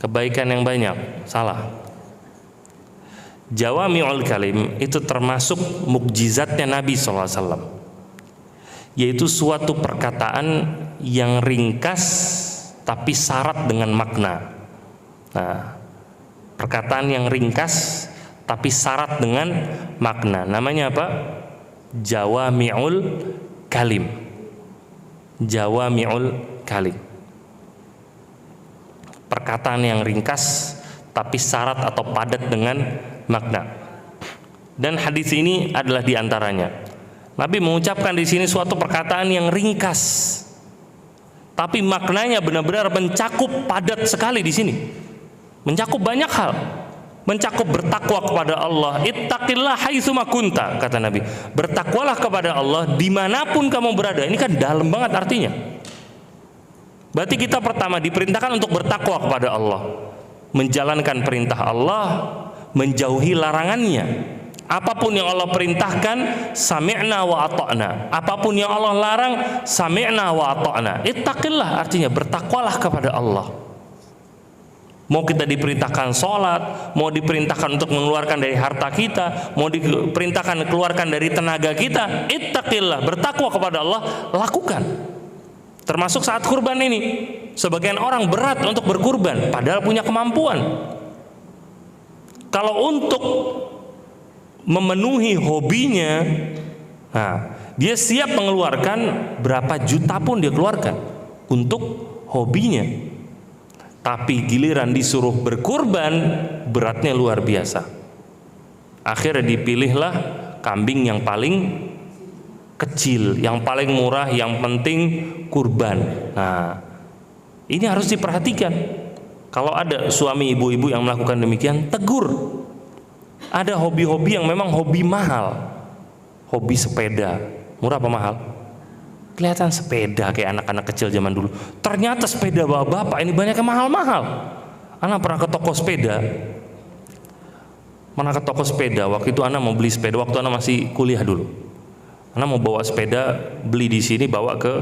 Kebaikan yang banyak. Salah. Jawami'ul kalim itu termasuk mukjizatnya Nabi SAW, yaitu suatu perkataan yang ringkas tapi syarat dengan makna. Nah, perkataan yang ringkas tapi syarat dengan makna, namanya apa? Jawami'ul kalim. jawami'ul kalim. Perkataan yang ringkas tapi syarat atau padat dengan makna. Dan hadis ini adalah diantaranya. Nabi mengucapkan di sini suatu perkataan yang ringkas, tapi maknanya benar-benar mencakup padat sekali di sini. Mencakup banyak hal. Mencakup bertakwa kepada Allah. Ittaqillah haitsu ma kunta, kata Nabi. Bertakwalah kepada Allah dimanapun kamu berada. Ini kan dalam banget artinya. Berarti kita pertama diperintahkan untuk bertakwa kepada Allah, menjalankan perintah Allah, menjauhi larangannya. Apapun yang Allah perintahkan, sami'na wa ata'na. Apapun yang Allah larang, sami'na wa ata'na. Ittaqillah artinya bertakwalah kepada Allah. Mau kita diperintahkan sholat, mau diperintahkan untuk mengeluarkan dari harta kita, mau diperintahkan keluarkan dari tenaga kita, ittaqillah, bertakwa kepada Allah, lakukan. Termasuk saat kurban ini. Sebagian orang berat untuk berkurban, padahal punya kemampuan. Kalau untuk memenuhi hobinya, nah, dia siap mengeluarkan berapa juta pun dia keluarkan untuk hobinya. Tapi giliran disuruh berkurban, beratnya luar biasa. Akhirnya dipilihlah kambing yang paling kecil, yang paling murah, yang penting kurban. Nah, ini harus diperhatikan. Kalau ada suami ibu-ibu yang melakukan demikian, tegur. Ada hobi-hobi yang memang hobi mahal. Hobi sepeda, murah apa mahal? Kelihatan sepeda kayak anak-anak kecil zaman dulu. Ternyata sepeda bapak ini banyak yang mahal-mahal. Anak pernah ke toko sepeda. Mana ke toko sepeda? Waktu itu anak mau beli sepeda. Waktu anak masih kuliah dulu. Anak mau bawa sepeda, beli di sini, bawa ke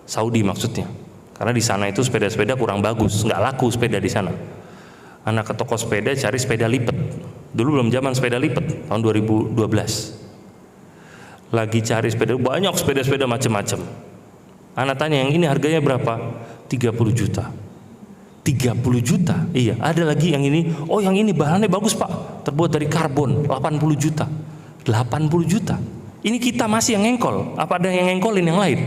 Saudi maksudnya. Karena di sana itu sepeda-sepeda kurang bagus, nggak laku sepeda di sana. Anak ke toko sepeda cari sepeda lipat. Dulu belum zaman sepeda lipat, tahun 2012. Lagi cari sepeda, banyak sepeda-sepeda macam-macam. Anak tanya, yang ini harganya berapa? 30 juta. 30 juta? Iya, ada lagi yang ini. Oh, yang ini bahannya bagus pak, terbuat dari karbon, 80 juta. 80 juta. Ini kita masih yang ngengkol. Apa ada yang ngengkolin yang lain?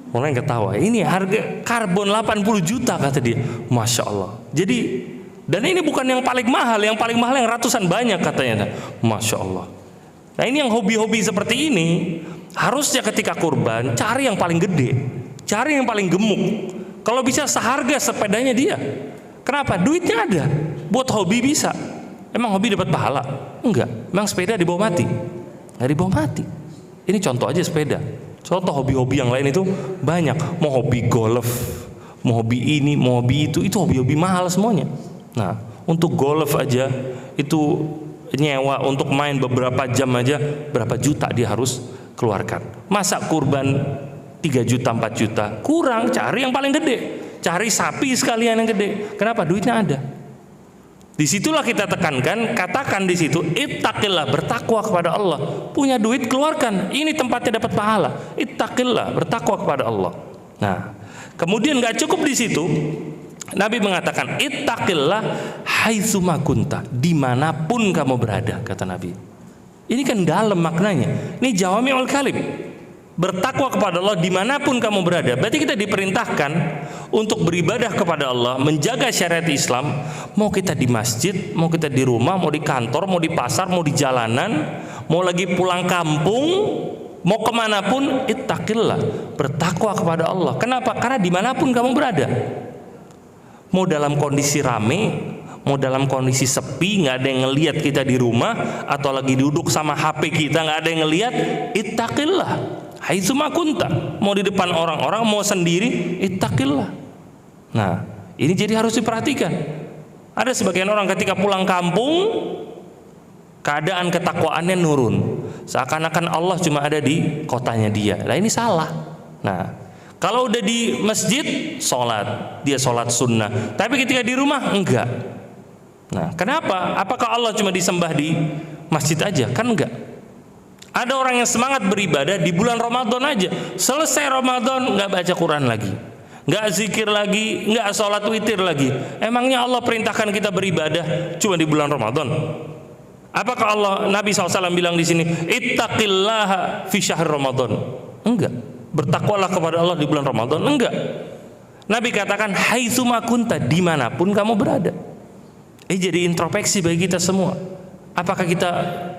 Orang yang ketawa. Ini harga karbon 80 juta kata dia. Masya Allah. Jadi, dan ini bukan yang paling mahal. Yang paling mahal yang ratusan banyak katanya. Masya Allah. Nah, ini yang hobi-hobi seperti ini, harusnya ketika kurban cari yang paling gede, cari yang paling gemuk. Kalau bisa seharga sepedanya dia. Kenapa? Duitnya ada. Buat hobi bisa. Emang hobi dapat pahala? Enggak. Emang sepeda dibawa mati? Nggak dibawa mati. Ini contoh aja sepeda. Contoh hobi-hobi yang lain itu banyak. Mau hobi golf, mau hobi ini, mau hobi itu hobi-hobi mahal semuanya. Nah, untuk golf aja itu nyewa untuk main beberapa jam aja berapa juta dia harus keluarkan. Masa kurban 3 juta 4 juta kurang, cari yang paling gede, cari sapi sekalian yang gede. Kenapa? Duitnya ada. Disitulah kita tekankan, katakan di situ, ittaqillah, bertakwa kepada Allah. Punya duit keluarkan, ini tempatnya dapat pahala. Ittaqillah, bertakwa kepada Allah. Nah, kemudian nggak cukup di situ. Nabi mengatakan ittaqillah haitsu ma kunta, dimanapun kamu berada, kata Nabi. Ini kan dalam maknanya. Ini jawami'ul kalim. Bertakwa kepada Allah dimanapun kamu berada. Berarti kita diperintahkan untuk beribadah kepada Allah, menjaga syariat Islam. Mau kita di masjid, mau kita di rumah, mau di kantor, mau di pasar, mau di jalanan, mau lagi pulang kampung, mau kemanapun, ittaqillah, bertakwa kepada Allah. Kenapa? Karena dimanapun kamu berada. Mau dalam kondisi rame, mau dalam kondisi sepi, nggak ada yang ngelihat kita di rumah, atau lagi duduk sama HP kita nggak ada yang ngelihat, ittaqillah haitsu ma kunta. Mau di depan orang-orang, mau sendiri, ittaqillah. Nah, ini jadi harus diperhatikan. Ada sebagian orang ketika pulang kampung, keadaan ketakwaannya nurun, seakan-akan Allah cuma ada di kotanya dia. Nah, ini salah. Nah, kalau udah di masjid, sholat, dia sholat sunnah. Tapi ketika di rumah, enggak. Nah, kenapa? Apakah Allah cuma disembah di masjid aja? Kan enggak. Ada orang yang semangat beribadah di bulan Ramadan aja. Selesai Ramadan, enggak baca Quran lagi, enggak zikir lagi, enggak sholat witir lagi. Emangnya Allah perintahkan kita beribadah cuma di bulan Ramadan? Apakah Allah, Nabi SAW bilang di sini, ittaqillaha fi syahr Ramadan? Enggak. bertakwalah kepada Allah di bulan Ramadan. Enggak. Nabi katakan haitsuma kunta, dimanapun kamu berada. Jadi introspeksi bagi kita semua. Apakah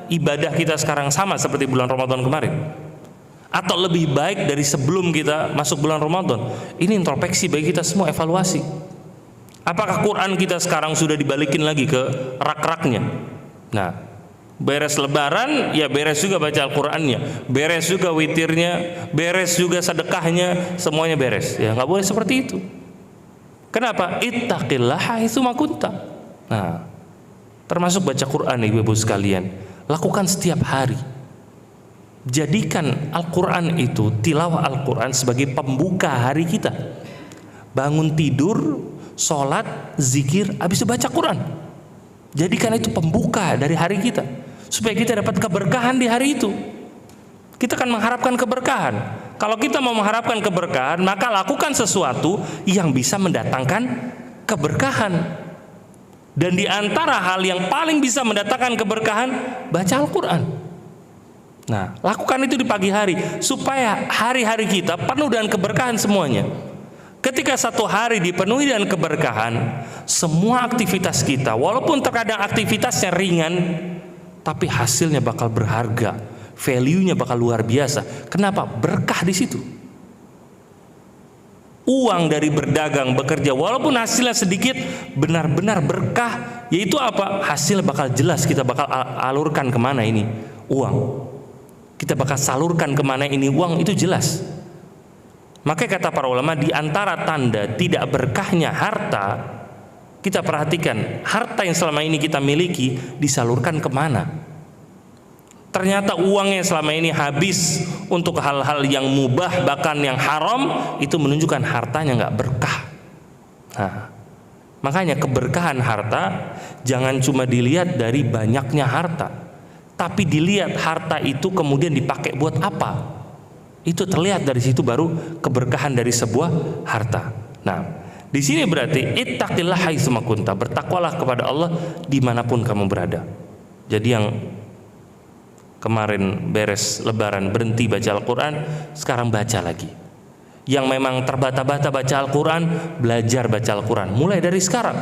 ibadah kita sekarang sama seperti bulan Ramadan kemarin? Atau lebih baik dari sebelum kita masuk bulan Ramadan? Ini introspeksi bagi kita semua, evaluasi. Apakah Quran kita sekarang sudah dibalikin lagi ke rak-raknya? Nah, beres lebaran, ya beres juga baca Al-Qurannya, beres juga witirnya, beres juga sedekahnya, semuanya beres. Ya nggak boleh seperti itu. Kenapa? Ittaqillaha haitsuma kunta. Nah, termasuk baca Quran, ibu-ibu sekalian, lakukan setiap hari. Jadikan Al-Quran itu, tilawah Al-Quran sebagai pembuka hari kita. Bangun tidur, sholat, zikir, habis itu baca Quran. Jadikan itu pembuka dari hari kita, supaya kita dapat keberkahan di hari itu. Kita akan mengharapkan keberkahan. Kalau kita mau mengharapkan keberkahan, maka lakukan sesuatu yang bisa mendatangkan keberkahan. Dan di antara hal yang paling bisa mendatangkan keberkahan, baca Al-Quran. Nah, lakukan itu di pagi hari, supaya hari-hari kita penuh dengan keberkahan semuanya. Ketika satu hari dipenuhi dengan keberkahan, semua aktivitas kita, walaupun terkadang aktivitasnya ringan, tapi hasilnya bakal berharga, value-nya bakal luar biasa. Kenapa? Berkah di situ. Uang dari berdagang, bekerja, walaupun hasilnya sedikit, benar-benar berkah. Yaitu apa? Hasil bakal jelas, kita bakal alurkan kemana ini uang. Kita bakal salurkan kemana ini uang, itu jelas. Makanya kata para ulama, di antara tanda tidak berkahnya harta, kita perhatikan harta yang selama ini kita miliki disalurkan kemana. Ternyata uangnya selama ini habis untuk hal-hal yang mubah, bahkan yang haram, itu menunjukkan hartanya nggak berkah. Nah, makanya keberkahan harta jangan cuma dilihat dari banyaknya harta, tapi dilihat harta itu kemudian dipakai buat apa. Itu terlihat dari situ baru keberkahan dari sebuah harta. Nah, di sini berarti ittaqillaha haitsuma kunta, bertakwalah kepada Allah dimanapun kamu berada. Jadi yang kemarin beres lebaran berhenti baca Al-Quran, sekarang baca lagi. Yang memang terbata-bata baca Al-Quran, belajar baca Al-Quran mulai dari sekarang.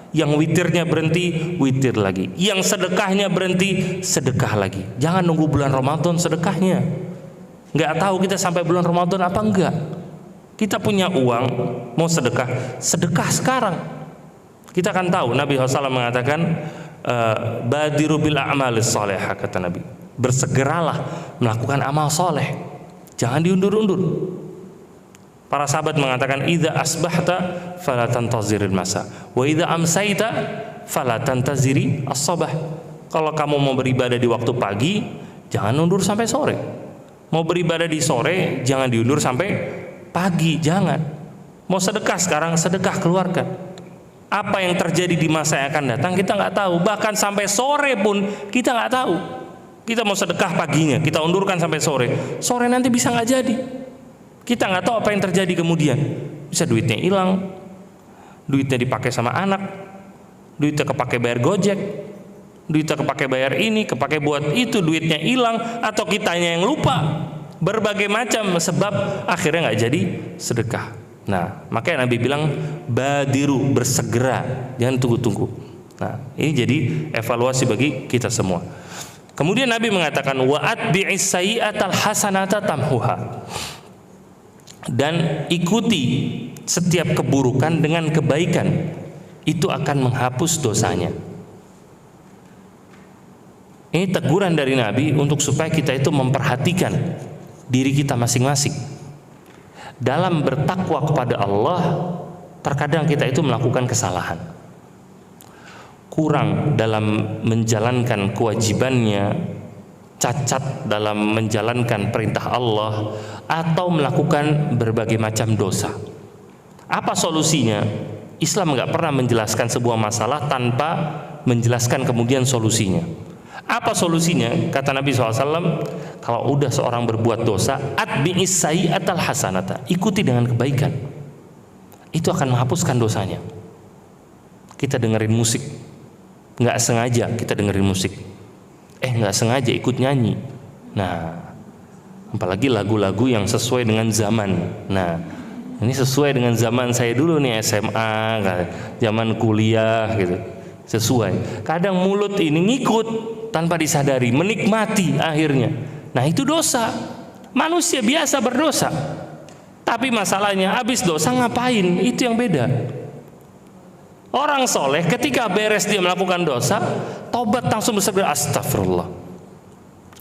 Yang witirnya berhenti, witir lagi. Yang sedekahnya berhenti, sedekah lagi. Jangan nunggu bulan Ramadan sedekahnya. Nggak tahu kita sampai bulan Ramadan apa enggak. Kita punya uang, mau sedekah, sedekah sekarang. Kita akan tahu, Nabi SAW mengatakan, badiru bil a'malis sholihah, kata Nabi. Bersegeralah melakukan amal soleh, jangan diundur-undur. Para sahabat mengatakan, idza asbahta fala tantaziril masa, wa idza amsaita fala tantaziri as-sabah. Kalau kamu mau beribadah di waktu pagi, jangan undur sampai sore. Mau beribadah di sore, jangan diundur sampai pagi, jangan. Mau sedekah sekarang, sedekah keluarkan. Apa yang terjadi di masa yang akan datang kita nggak tahu. Bahkan sampai sore pun kita nggak tahu. Kita mau sedekah paginya, kita undurkan sampai sore. Sore nanti bisa nggak jadi. Kita nggak tahu apa yang terjadi kemudian. Bisa duitnya hilang, duitnya dipakai sama anak, duitnya kepake bayar Gojek, duitnya kepake bayar ini, kepake buat itu, duitnya hilang, atau kitanya yang lupa. Berbagai macam sebab akhirnya nggak jadi sedekah. Nah, makanya Nabi bilang badiru, bersegera, jangan tunggu-tunggu. Nah, ini jadi evaluasi bagi kita semua. Kemudian Nabi mengatakan wa atbi'is sayyi'atal hasanata tamhuha. Dan ikuti setiap keburukan dengan kebaikan, itu akan menghapus dosanya. Ini teguran dari Nabi untuk supaya kita itu memperhatikan diri kita masing-masing. Dalam bertakwa kepada Allah, terkadang kita itu melakukan kesalahan, kurang dalam menjalankan kewajibannya, cacat dalam menjalankan perintah Allah, atau melakukan berbagai macam dosa. Apa solusinya? Islam nggak pernah menjelaskan sebuah masalah tanpa menjelaskan kemudian solusinya. Apa solusinya? Kata Nabi SAW, kalau udah seorang berbuat dosa, atbi'is sayyi'atal hasanata, ikuti dengan kebaikan, itu akan menghapuskan dosanya. Kita dengerin musik, nggak sengaja kita dengerin musik, nggak sengaja ikut nyanyi. Nah, Apalagi lagu-lagu yang sesuai dengan zaman. Nah, ini sesuai dengan zaman saya dulu nih, SMA, zaman kuliah gitu. Sesuai. Kadang mulut ini ngikut tanpa disadari, menikmati akhirnya. Nah, itu dosa. Manusia biasa berdosa. Tapi masalahnya habis dosa ngapain? Itu yang beda. Orang soleh ketika beres dia melakukan dosa, tobat langsung bersabda astagfirullah.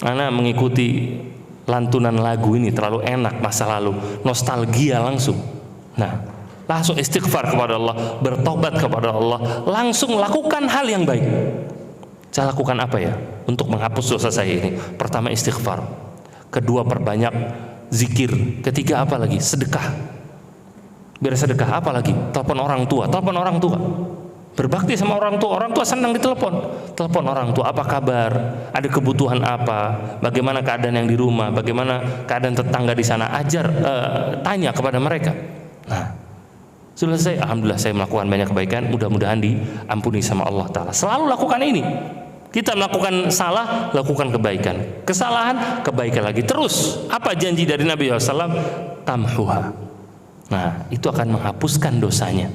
Ana mengikuti lantunan lagu ini terlalu enak masa lalu, nostalgia langsung. Nah, langsung istighfar kepada Allah, bertobat kepada Allah, langsung lakukan hal yang baik. Saya lakukan apa ya untuk menghapus dosa saya ini? Pertama istighfar, kedua perbanyak zikir, ketiga apa lagi? Sedekah. Biar sedekah apa lagi? Telepon orang tua, berbakti sama orang tua senang ditelepon. Telepon orang tua, apa kabar? Ada kebutuhan apa? Bagaimana keadaan yang di rumah? Bagaimana keadaan tetangga di sana? Tanya kepada mereka. Nah, sudah selesai, alhamdulillah saya melakukan banyak kebaikan, mudah-mudahan diampuni sama Allah Ta'ala. Selalu lakukan ini. Kita melakukan salah, lakukan kebaikan. Kesalahan, kebaikan lagi. Terus, apa janji dari Nabi SAW? Tamhuha. Nah, itu akan menghapuskan dosanya.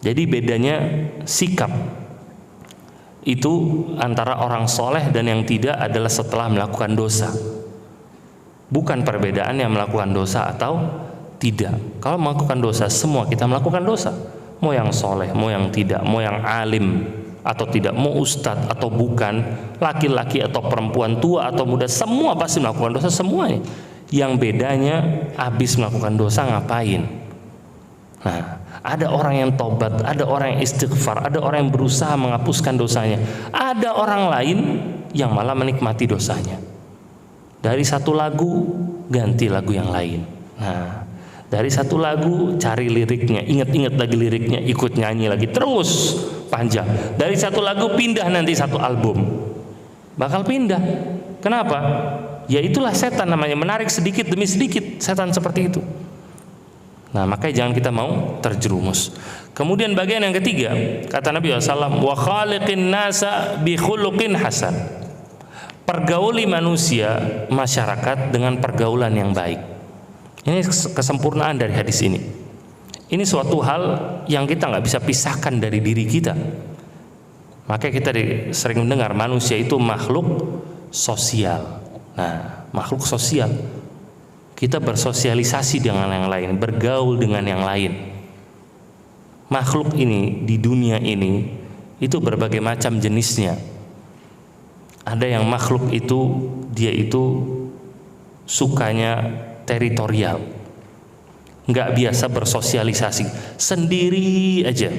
Jadi bedanya sikap itu antara orang soleh dan yang tidak adalah setelah melakukan dosa. Bukan perbedaan yang melakukan dosa atau tidak. Kalau melakukan dosa, semua kita melakukan dosa. Mau yang soleh, mau yang tidak, mau yang alim atau tidak, mau ustadz atau bukan, laki-laki atau perempuan, tua atau muda, semua pasti melakukan dosa, semuanya. Yang bedanya habis melakukan dosa ngapain. Nah, ada orang yang tobat, ada orang yang istighfar, ada orang yang berusaha menghapuskan dosanya, ada orang lain yang malah menikmati dosanya. Dari satu lagu ganti lagu yang lain. Nah, dari satu lagu cari liriknya, ingat-ingat lagi liriknya, ikut nyanyi lagi, terus panjang. Dari satu lagu pindah nanti satu album, bakal pindah. Kenapa? Ya itulah setan namanya, menarik sedikit demi sedikit, setan seperti itu. Nah, makanya jangan kita mau terjerumus. Kemudian bagian yang ketiga, kata Nabi SAW, wa khaliqin nasa bi khuluqin hasan. Pergauli manusia, masyarakat dengan pergaulan yang baik. Ini kesempurnaan dari hadis ini. Ini suatu hal yang kita nggak bisa pisahkan dari diri kita. Makanya kita sering mendengar manusia itu makhluk sosial. Nah, makhluk sosial, kita bersosialisasi dengan yang lain, bergaul dengan yang lain. Makhluk ini di dunia ini itu berbagai macam jenisnya. Ada yang makhluk itu dia itu sukanya teritorial, nggak biasa bersosialisasi, sendiri aja.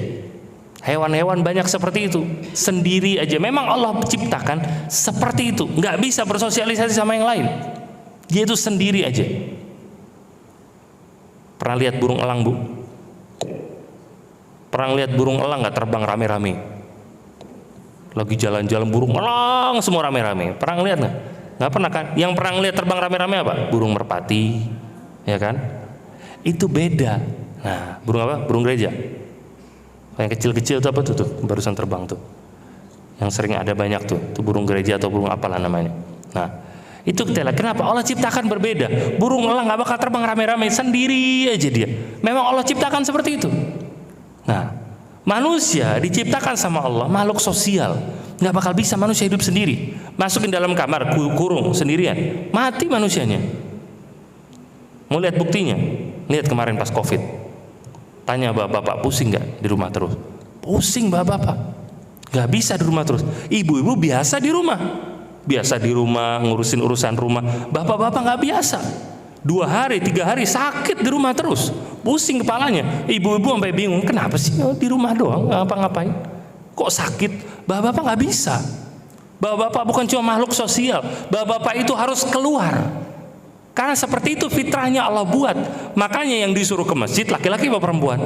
Hewan-hewan banyak seperti itu, sendiri aja. Memang Allah ciptakan seperti itu, nggak bisa bersosialisasi sama yang lain. Dia itu sendiri aja. Pernah lihat burung elang, Bu? Pernah lihat burung elang nggak terbang rame-rame? Lagi jalan-jalan burung elang semua rame-rame. Pernah lihat nggak? Nggak pernah kan? Yang pernah lihat terbang rame-rame apa? Burung merpati, ya kan? Itu beda. Nah, burung apa? Burung gereja. Yang kecil-kecil itu apa tuh barusan terbang tuh, yang sering ada banyak tuh burung gereja atau burung apalah namanya. Nah, itu kita lihat kenapa Allah ciptakan berbeda. Burung elang nggak bakal terbang rame-rame, sendiri aja dia. Memang Allah ciptakan seperti itu. Nah, manusia diciptakan sama Allah makhluk sosial, nggak bakal bisa manusia hidup sendiri. Masukin dalam kamar kurung sendirian, mati manusianya. Mau lihat buktinya? Lihat kemarin pas COVID. Tanya bapak-bapak, pusing nggak di rumah terus? Pusing bapak-bapak, nggak bisa di rumah terus. Ibu-ibu biasa di rumah ngurusin urusan rumah. Bapak-bapak nggak biasa, 2 hari 3 hari sakit di rumah terus, pusing kepalanya. Ibu-ibu sampai bingung, kenapa sih di rumah doang nggak ngapa-ngapain, kok sakit? Bapak-bapak nggak bisa. Bapak-bapak bukan cuma makhluk sosial, bapak-bapak itu harus keluar. Karena seperti itu fitrahnya Allah buat. Makanya yang disuruh ke masjid laki-laki apa perempuan?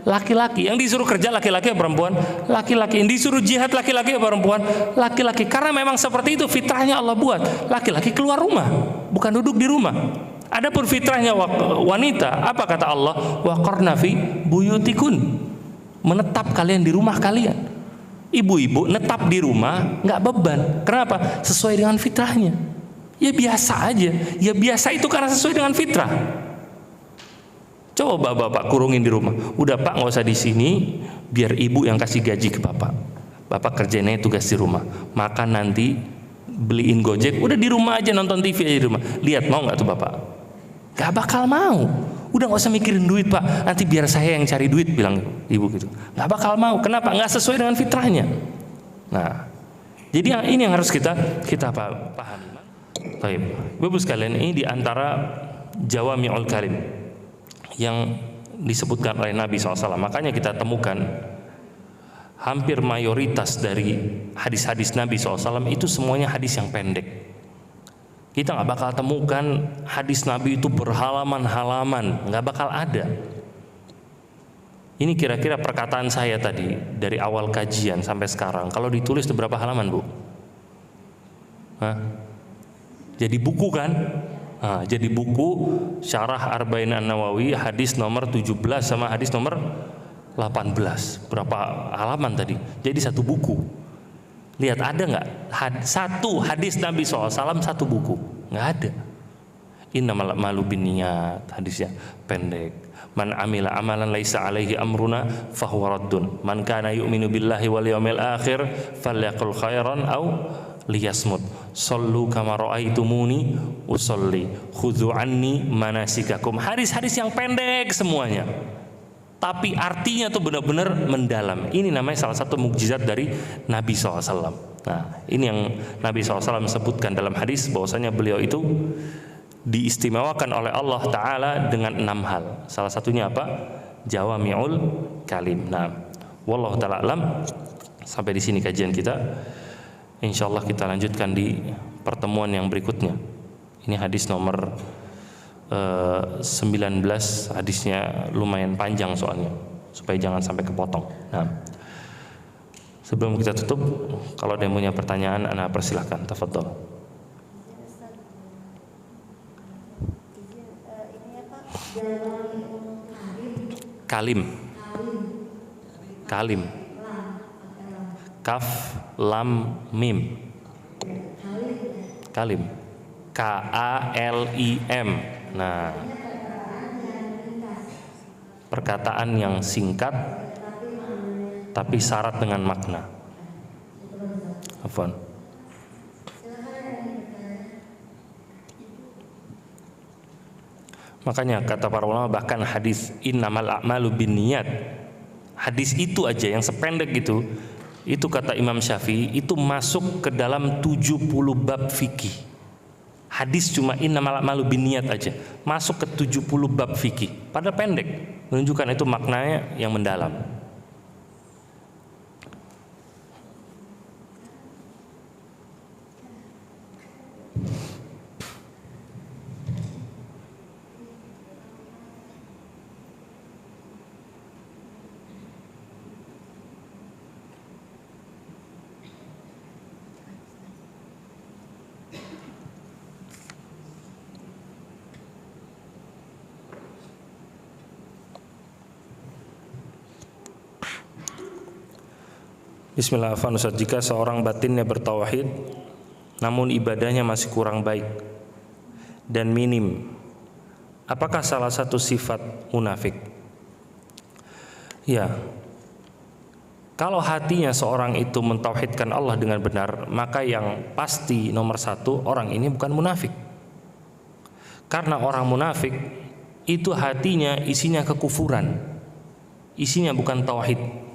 Laki-laki. Yang disuruh kerja laki-laki apa perempuan? Laki-laki. Yang disuruh jihad laki-laki apa perempuan? Laki-laki. Karena memang seperti itu fitrahnya Allah buat. Laki-laki keluar rumah, bukan duduk di rumah. Adapun fitrahnya wanita, apa kata Allah? Waqarna fi buyutikun. Menetap kalian di rumah kalian. Ibu-ibu netap di rumah nggak beban. Kenapa? Sesuai dengan fitrahnya. Ya biasa aja. Ya biasa itu karena sesuai dengan fitrah. Coba bapak kurungin di rumah. Udah Pak, nggak usah di sini, biar ibu yang kasih gaji ke bapak. Bapak kerjanya tugas di rumah. Makan nanti, beliin Gojek. Udah di rumah aja, nonton TV aja di rumah. Lihat, mau nggak tuh bapak? Gak bakal mau. Udah nggak usah mikirin duit Pak. Nanti biar saya yang cari duit, bilang ibu gitu. Gak bakal mau. Kenapa? Nggak sesuai dengan fitrahnya. Nah, jadi ini yang harus kita pahami. Baik, Bapak sekalian, ini diantara Jawami'ul Kalim yang disebutkan oleh Nabi SAW. Makanya kita temukan hampir mayoritas dari hadis-hadis Nabi SAW itu semuanya hadis yang pendek. Kita nggak bakal temukan hadis Nabi itu berhalaman-halaman, nggak bakal ada. Ini kira-kira perkataan saya tadi dari awal kajian sampai sekarang. Kalau ditulis itu berapa halaman, Bu? Hah? Jadi buku kan? Nah, jadi buku Syarah Arba'in An-Nawawi hadis nomor 17 sama hadis nomor 18. Berapa halaman tadi? Jadi satu buku. Lihat ada nggak satu hadis Nabi SAW satu buku? Nggak ada. Innamal a'malu binniyat, hadisnya pendek. Man amila amalan laisa alaihi amruna fahuwa raddun. Man kana yu'minu billahi wal yawmil akhir falyaqul khairan aw liyasmut. Sallu kama ra'aitumuni usolli. Khudhu anni manasikakum. Hadis-hadis yang pendek semuanya, tapi artinya tuh benar-benar mendalam. Ini namanya salah satu mukjizat dari Nabi SAW. Nah, ini yang Nabi SAW sebutkan dalam hadis bahwasanya beliau itu diistimewakan oleh Allah Ta'ala dengan 6 hal. Salah satunya apa? Jawami'ul Kalim. Nah, wallahu ta'ala alam. Sampai di sini kajian kita. Insyaallah kita lanjutkan di pertemuan yang berikutnya. Ini hadis nomor 19, hadisnya lumayan panjang soalnya, supaya jangan sampai kepotong. Nah, sebelum kita tutup, kalau ada yang punya pertanyaan, ana persilahkan, tafadhol. Kalim. Kalim. Kaf lam mim. Kalim. K-A-L-I-M. Nah, perkataan yang singkat tapi syarat dengan makna. Afwan. Makanya kata para ulama, bahkan hadis innamal a'malu binniyat, hadis itu aja yang sependek itu kata Imam Syafi'i itu masuk ke dalam 70 bab fikih. Hadis cuma innamal a'malu binniyat aja masuk ke 70 bab fikih, padahal pendek, menunjukkan itu maknanya yang mendalam. Bismillahirrahmanirrahim. Jika seorang batinnya bertauhid namun ibadahnya masih kurang baik dan minim, apakah salah satu sifat munafik? Ya, kalau hatinya seorang itu mentauhidkan Allah dengan benar, maka yang pasti nomor satu, orang ini bukan munafik. Karena orang munafik itu hatinya isinya kekufuran, isinya bukan tauhid.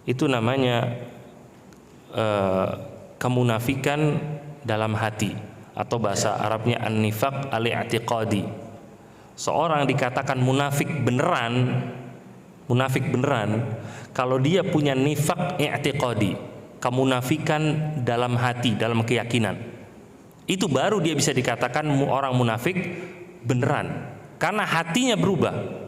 Itu namanya kemunafikan dalam hati, atau bahasa Arabnya an-nifaq al-i'tiqadi. Seorang dikatakan munafik beneran kalau dia punya nifaq i'tiqadi, kemunafikan dalam hati, dalam keyakinan. Itu baru dia bisa dikatakan orang munafik beneran, karena hatinya berubah.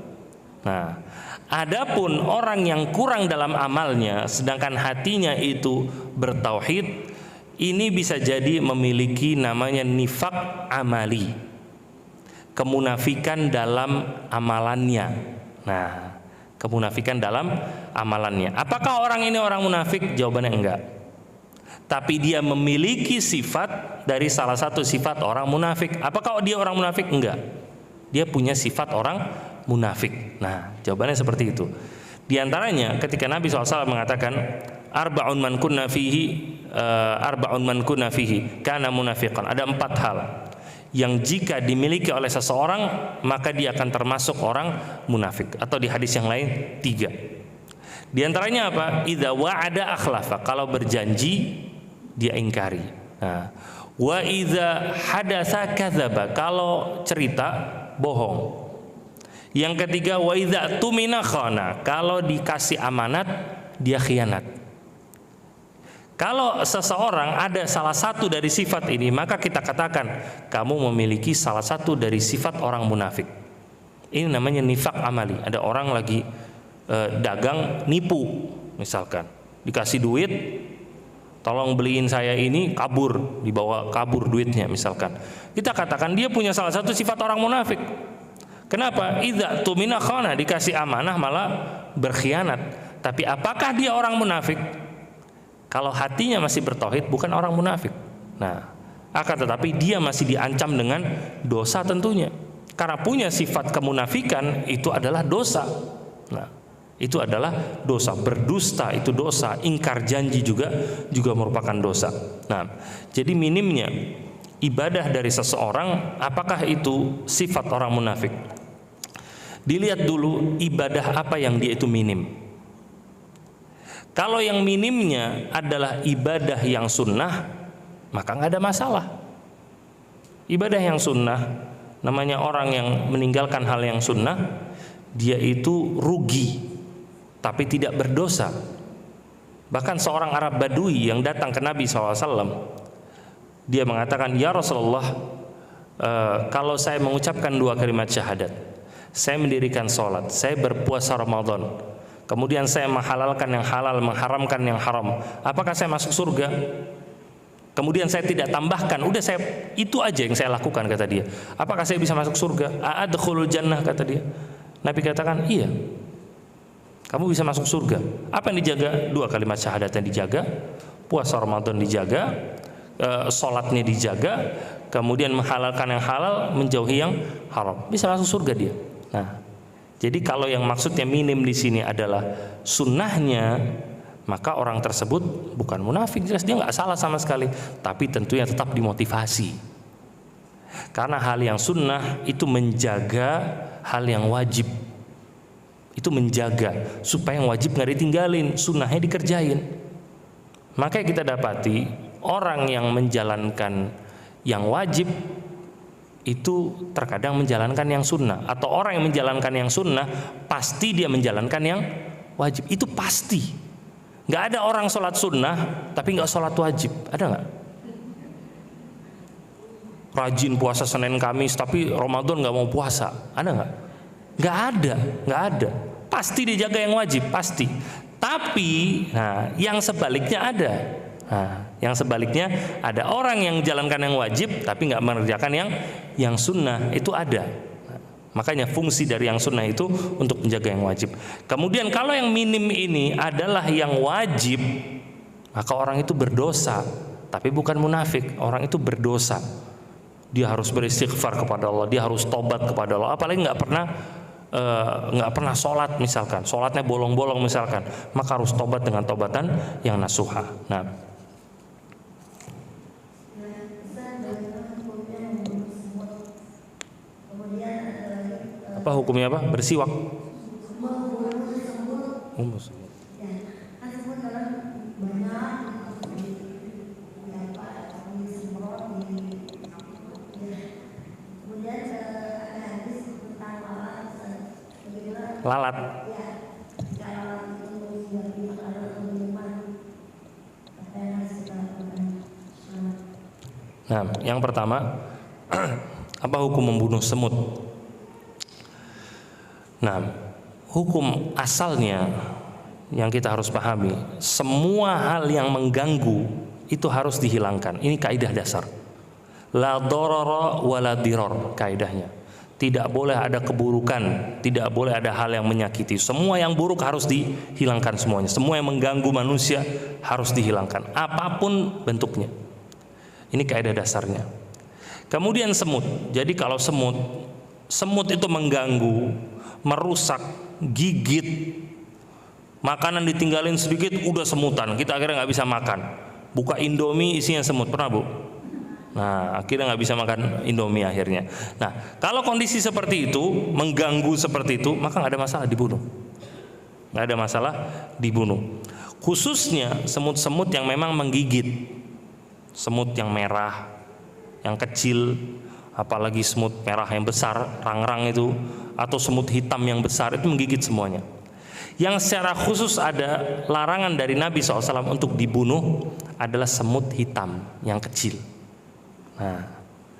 Nah, adapun orang yang kurang dalam amalnya sedangkan hatinya itu bertauhid, ini bisa jadi memiliki namanya nifaq amali, kemunafikan dalam amalannya. Nah, kemunafikan dalam amalannya. Apakah orang ini orang munafik? Jawabannya enggak. tapi dia memiliki sifat dari salah satu sifat orang munafik. Apakah dia orang munafik? Enggak. Dia punya sifat orang munafik. Nah, jawabannya seperti itu. Di antaranya ketika Nabi SAW mengatakan arba'un man kunna fihi kana munafiqan. Ada 4 hal yang jika dimiliki oleh seseorang maka dia akan termasuk orang munafik, atau di hadis yang lain 3. Di antaranya apa? Idza wa'ada akhlafa, kalau berjanji dia ingkari. Nah, wa idza hadatsa kadzaba, kalau cerita bohong. Yang ketiga, wa idza tumina khana, kalau dikasih amanat dia khianat. Kalau seseorang ada salah satu dari sifat ini, maka kita katakan kamu memiliki salah satu dari sifat orang munafik. Ini namanya nifak amali. Ada orang lagi dagang nipu, misalkan dikasih duit, tolong beliin saya ini, kabur, dibawa kabur duitnya misalkan. Kita katakan dia punya salah satu sifat orang munafik. Kenapa? Idza tumina khana, dikasih amanah malah berkhianat. Tapi apakah dia orang munafik? Kalau hatinya masih bertauhid, bukan orang munafik. Nah, akan tetapi dia masih diancam dengan dosa tentunya. Karena punya sifat kemunafikan itu adalah dosa. Nah, itu adalah dosa. Berdusta itu dosa, ingkar janji juga merupakan dosa. Nah, jadi minimnya ibadah dari seseorang, apakah itu sifat orang munafik? Dilihat dulu ibadah apa yang dia itu minim. Kalau yang minimnya adalah ibadah yang sunnah, maka nggak ada masalah. Ibadah yang sunnah, namanya orang yang meninggalkan hal yang sunnah, dia itu rugi, tapi tidak berdosa. Bahkan seorang Arab Badui yang datang ke Nabi SAW, dia mengatakan, ya Rasulullah, kalau saya mengucapkan 2 kalimat syahadat, saya mendirikan sholat, saya berpuasa Ramadan, kemudian saya menghalalkan yang halal, mengharamkan yang haram, apakah saya masuk surga? Kemudian saya tidak tambahkan, udah saya itu aja yang saya lakukan, kata dia. Apakah saya bisa masuk surga? A'adkhulul jannah, kata dia. Nabi katakan, iya, kamu bisa masuk surga. Apa yang dijaga? 2 kalimat syahadat yang dijaga, puasa Ramadan dijaga, sholatnya dijaga, kemudian menghalalkan yang halal, menjauhi yang haram, bisa masuk surga dia. Nah, jadi kalau yang maksudnya minim di sini adalah sunnahnya, maka orang tersebut bukan munafik, jelas dia nggak salah sama sekali, tapi tentunya tetap dimotivasi. Karena hal yang sunnah itu menjaga hal yang wajib, itu menjaga supaya yang wajib nggak ditinggalin, sunnahnya dikerjain. Makanya kita dapati orang yang menjalankan yang wajib itu terkadang menjalankan yang sunnah, atau orang yang menjalankan yang sunnah pasti dia menjalankan yang wajib, itu pasti. Nggak ada orang sholat sunnah tapi nggak sholat wajib, ada nggak? Rajin puasa Senin Kamis tapi Ramadan nggak mau puasa, ada nggak? Nggak ada. Pasti dijaga yang wajib, pasti. Tapi, nah, yang sebaliknya ada. Nah, yang sebaliknya ada orang yang menjalankan yang wajib tapi nggak mengerjakan yang sunnah, itu ada. Nah, makanya fungsi dari yang sunnah itu untuk menjaga yang wajib. Kemudian kalau yang minim ini adalah yang wajib, maka orang itu berdosa, tapi bukan munafik. Orang itu berdosa. Dia harus beristighfar kepada Allah, dia harus tobat kepada Allah. Apalagi nggak pernah sholat misalkan, sholatnya bolong-bolong misalkan, maka harus tobat dengan tobatan yang nasuha. Nah, apa hukumnya apa? Bersiwak. Lalat. Nah, yang pertama, apa hukum membunuh semut? Nah, hukum asalnya yang kita harus pahami, semua hal yang mengganggu itu harus dihilangkan. Ini kaidah dasar. La darara wa la dirar, kaidahnya. Tidak boleh ada keburukan, tidak boleh ada hal yang menyakiti. Semua yang buruk harus dihilangkan semuanya. Semua yang mengganggu manusia harus dihilangkan, apapun bentuknya. Ini kaidah dasarnya. Kemudian semut. Jadi kalau semut itu mengganggu, merusak, gigit. Makanan ditinggalin sedikit udah semutan, kita akhirnya nggak bisa makan. Buka Indomie isinya semut, pernah Bu? Nah, akhirnya nggak bisa makan Indomie akhirnya. Nah, kalau kondisi seperti itu, mengganggu seperti itu, maka nggak ada masalah dibunuh. Nggak ada masalah dibunuh. Khususnya semut-semut yang memang menggigit, semut yang merah, yang kecil, apalagi semut merah yang besar, rang-rang itu, atau semut hitam yang besar itu menggigit semuanya. Yang secara khusus ada larangan dari Nabi SAW untuk dibunuh adalah semut hitam yang kecil. Nah,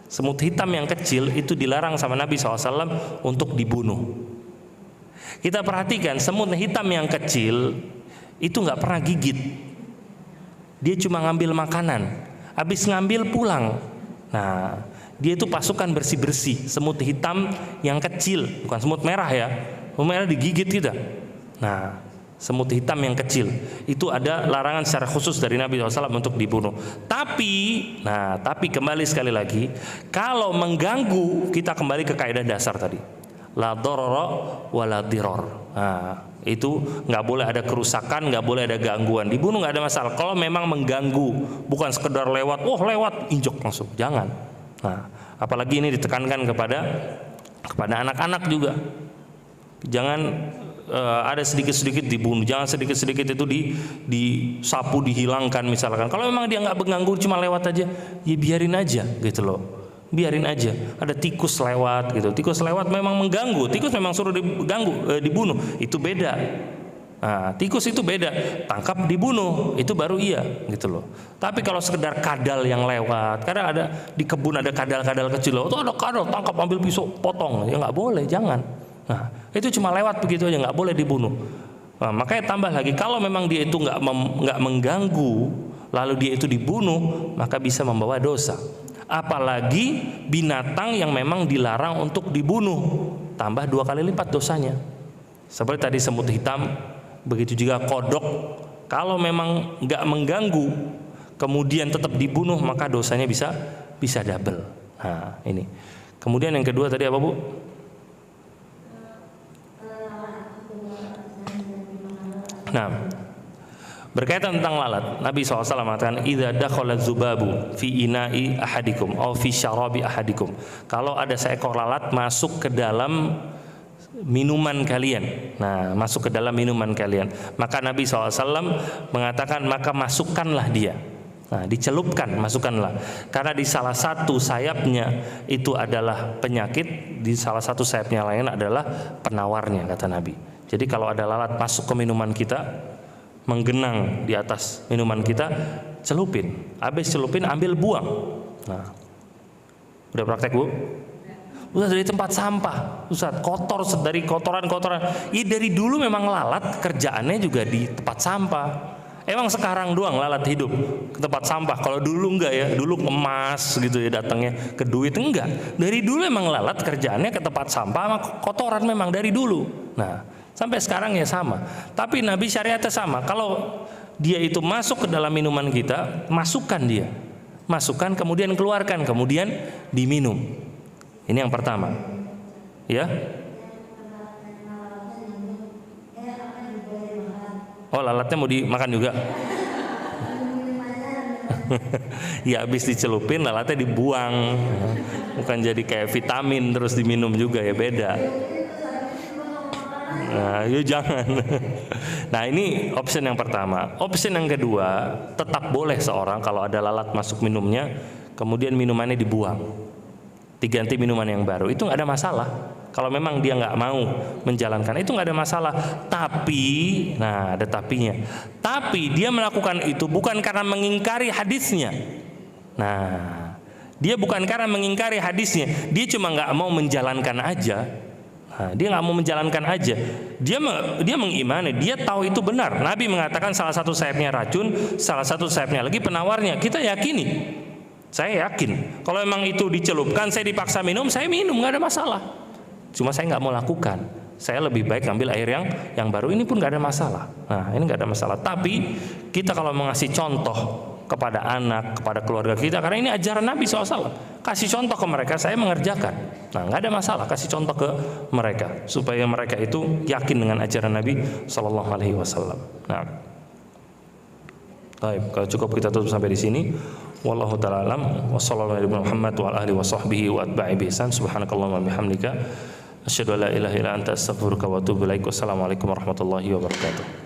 semut hitam yang kecil itu dilarang sama Nabi SAW untuk dibunuh. Kita perhatikan semut hitam yang kecil itu nggak pernah gigit. Dia cuma ngambil makanan, habis ngambil pulang. Nah, dia itu pasukan bersih-bersih. Semut hitam yang kecil, bukan semut merah ya. Semut merah digigit tidak. Nah, semut hitam yang kecil itu ada larangan secara khusus dari Nabi SAW untuk dibunuh. Tapi kembali sekali lagi, kalau mengganggu, kita kembali ke kaidah dasar tadi, la dororo wa la diror. Nah, itu nggak boleh ada kerusakan, nggak boleh ada gangguan. Dibunuh nggak ada masalah. Kalau memang mengganggu, bukan sekedar lewat, lewat injok langsung, jangan. Nah, apalagi ini ditekankan kepada anak-anak juga, jangan ada sedikit-sedikit dibunuh, jangan sedikit-sedikit itu disapu, dihilangkan misalkan. Kalau memang dia nggak mengganggu, cuma lewat aja, ya biarin aja gitu loh, biarin aja. Ada tikus lewat gitu, tikus lewat memang mengganggu, tikus memang suruh dibunuh, itu beda. Nah, tikus itu beda, tangkap dibunuh itu baru iya gitu loh. Tapi kalau sekedar kadal yang lewat, kadang ada di kebun ada kadal-kadal kecil loh, tuh ada kadal, tangkap, ambil pisau, potong, ya nggak boleh, jangan. Nah, itu cuma lewat begitu aja, nggak boleh dibunuh. Nah, makanya tambah lagi, kalau memang dia itu nggak mengganggu, lalu dia itu dibunuh, maka bisa membawa dosa. Apalagi binatang yang memang dilarang untuk dibunuh, tambah 2 kali lipat dosanya. Seperti tadi semut hitam, begitu juga kodok. Kalau memang nggak mengganggu, kemudian tetap dibunuh, maka dosanya bisa double. Nah, ini. Kemudian yang kedua tadi apa Bu? Nah, berkaitan tentang lalat, Nabi SAW mengatakan, idza dakhala dzubabu fi ina'i ahadikum aw fi syarabi ahadikum. Kalau ada seekor lalat masuk ke dalam minuman kalian, masuk ke dalam minuman kalian, maka Nabi SAW mengatakan, maka masukkanlah dia. Nah, dicelupkan, masukkanlah. Karena di salah satu sayapnya itu adalah penyakit, di salah satu sayapnya lain adalah penawarnya, kata Nabi. Jadi kalau ada lalat masuk ke minuman kita, menggenang di atas minuman kita, celupin. Habis celupin, ambil buang. Nah, udah praktek Bu? Ustaz, dari tempat sampah, Ustaz, kotor dari kotoran-kotoran. Dari dulu memang lalat kerjaannya juga di tempat sampah. Emang sekarang doang lalat hidup ke tempat sampah? Kalau dulu enggak ya, dulu emas gitu ya datangnya ke duit, enggak. Dari dulu emang lalat kerjaannya ke tempat sampah sama kotoran, memang dari dulu. Nah, sampai sekarang ya sama. Tapi Nabi syariatnya sama. Kalau dia itu masuk ke dalam minuman kita, masukkan dia. Masukkan, kemudian keluarkan, kemudian diminum. Ini yang pertama. Ya. Oh, lalatnya mau dimakan juga? Ya, habis dicelupin lalatnya dibuang. Bukan jadi kayak vitamin terus diminum juga, ya beda. Nah, ya jangan. Nah, ini option yang pertama. Option yang kedua, tetap boleh seorang kalau ada lalat masuk minumnya, kemudian minumannya dibuang, diganti minuman yang baru, itu nggak ada masalah. Kalau memang dia nggak mau menjalankan, itu nggak ada masalah. Tapi, nah ada tapinya. Tapi dia melakukan itu bukan karena mengingkari hadisnya. Nah, dia bukan karena mengingkari hadisnya, dia cuma nggak mau menjalankan aja. Nah, dia nggak mau menjalankan aja. Dia mengimani, dia tahu itu benar. Nabi mengatakan salah satu sayapnya racun, salah satu sayapnya lagi penawarnya. Kita yakini. Saya yakin, kalau memang itu dicelupkan, saya dipaksa minum, saya minum, nggak ada masalah. cuma saya nggak mau lakukan. Saya lebih baik ambil air yang baru. Ini pun nggak ada masalah. Nah, ini nggak ada masalah. Tapi kita kalau mengasih contoh kepada anak, kepada keluarga kita, karena ini ajaran Nabi SAW, kasih contoh ke mereka, saya mengerjakan. Nah, nggak ada masalah, kasih contoh ke mereka supaya mereka itu yakin dengan ajaran Nabi SAW. Nah, baik, kalau cukup kita tutup sampai di sini. Wallahu ta'ala alam. Wassallallahu alaihi Muhammad wa ala alihi wa sahbihi wa atba'i bi ihsan. Subhanakallahumma bihamdika asyhadu an la ilaha illa anta astaghfiruka wa atubu ilaik. Wassalamualaikum warahmatullahi wabarakatuh.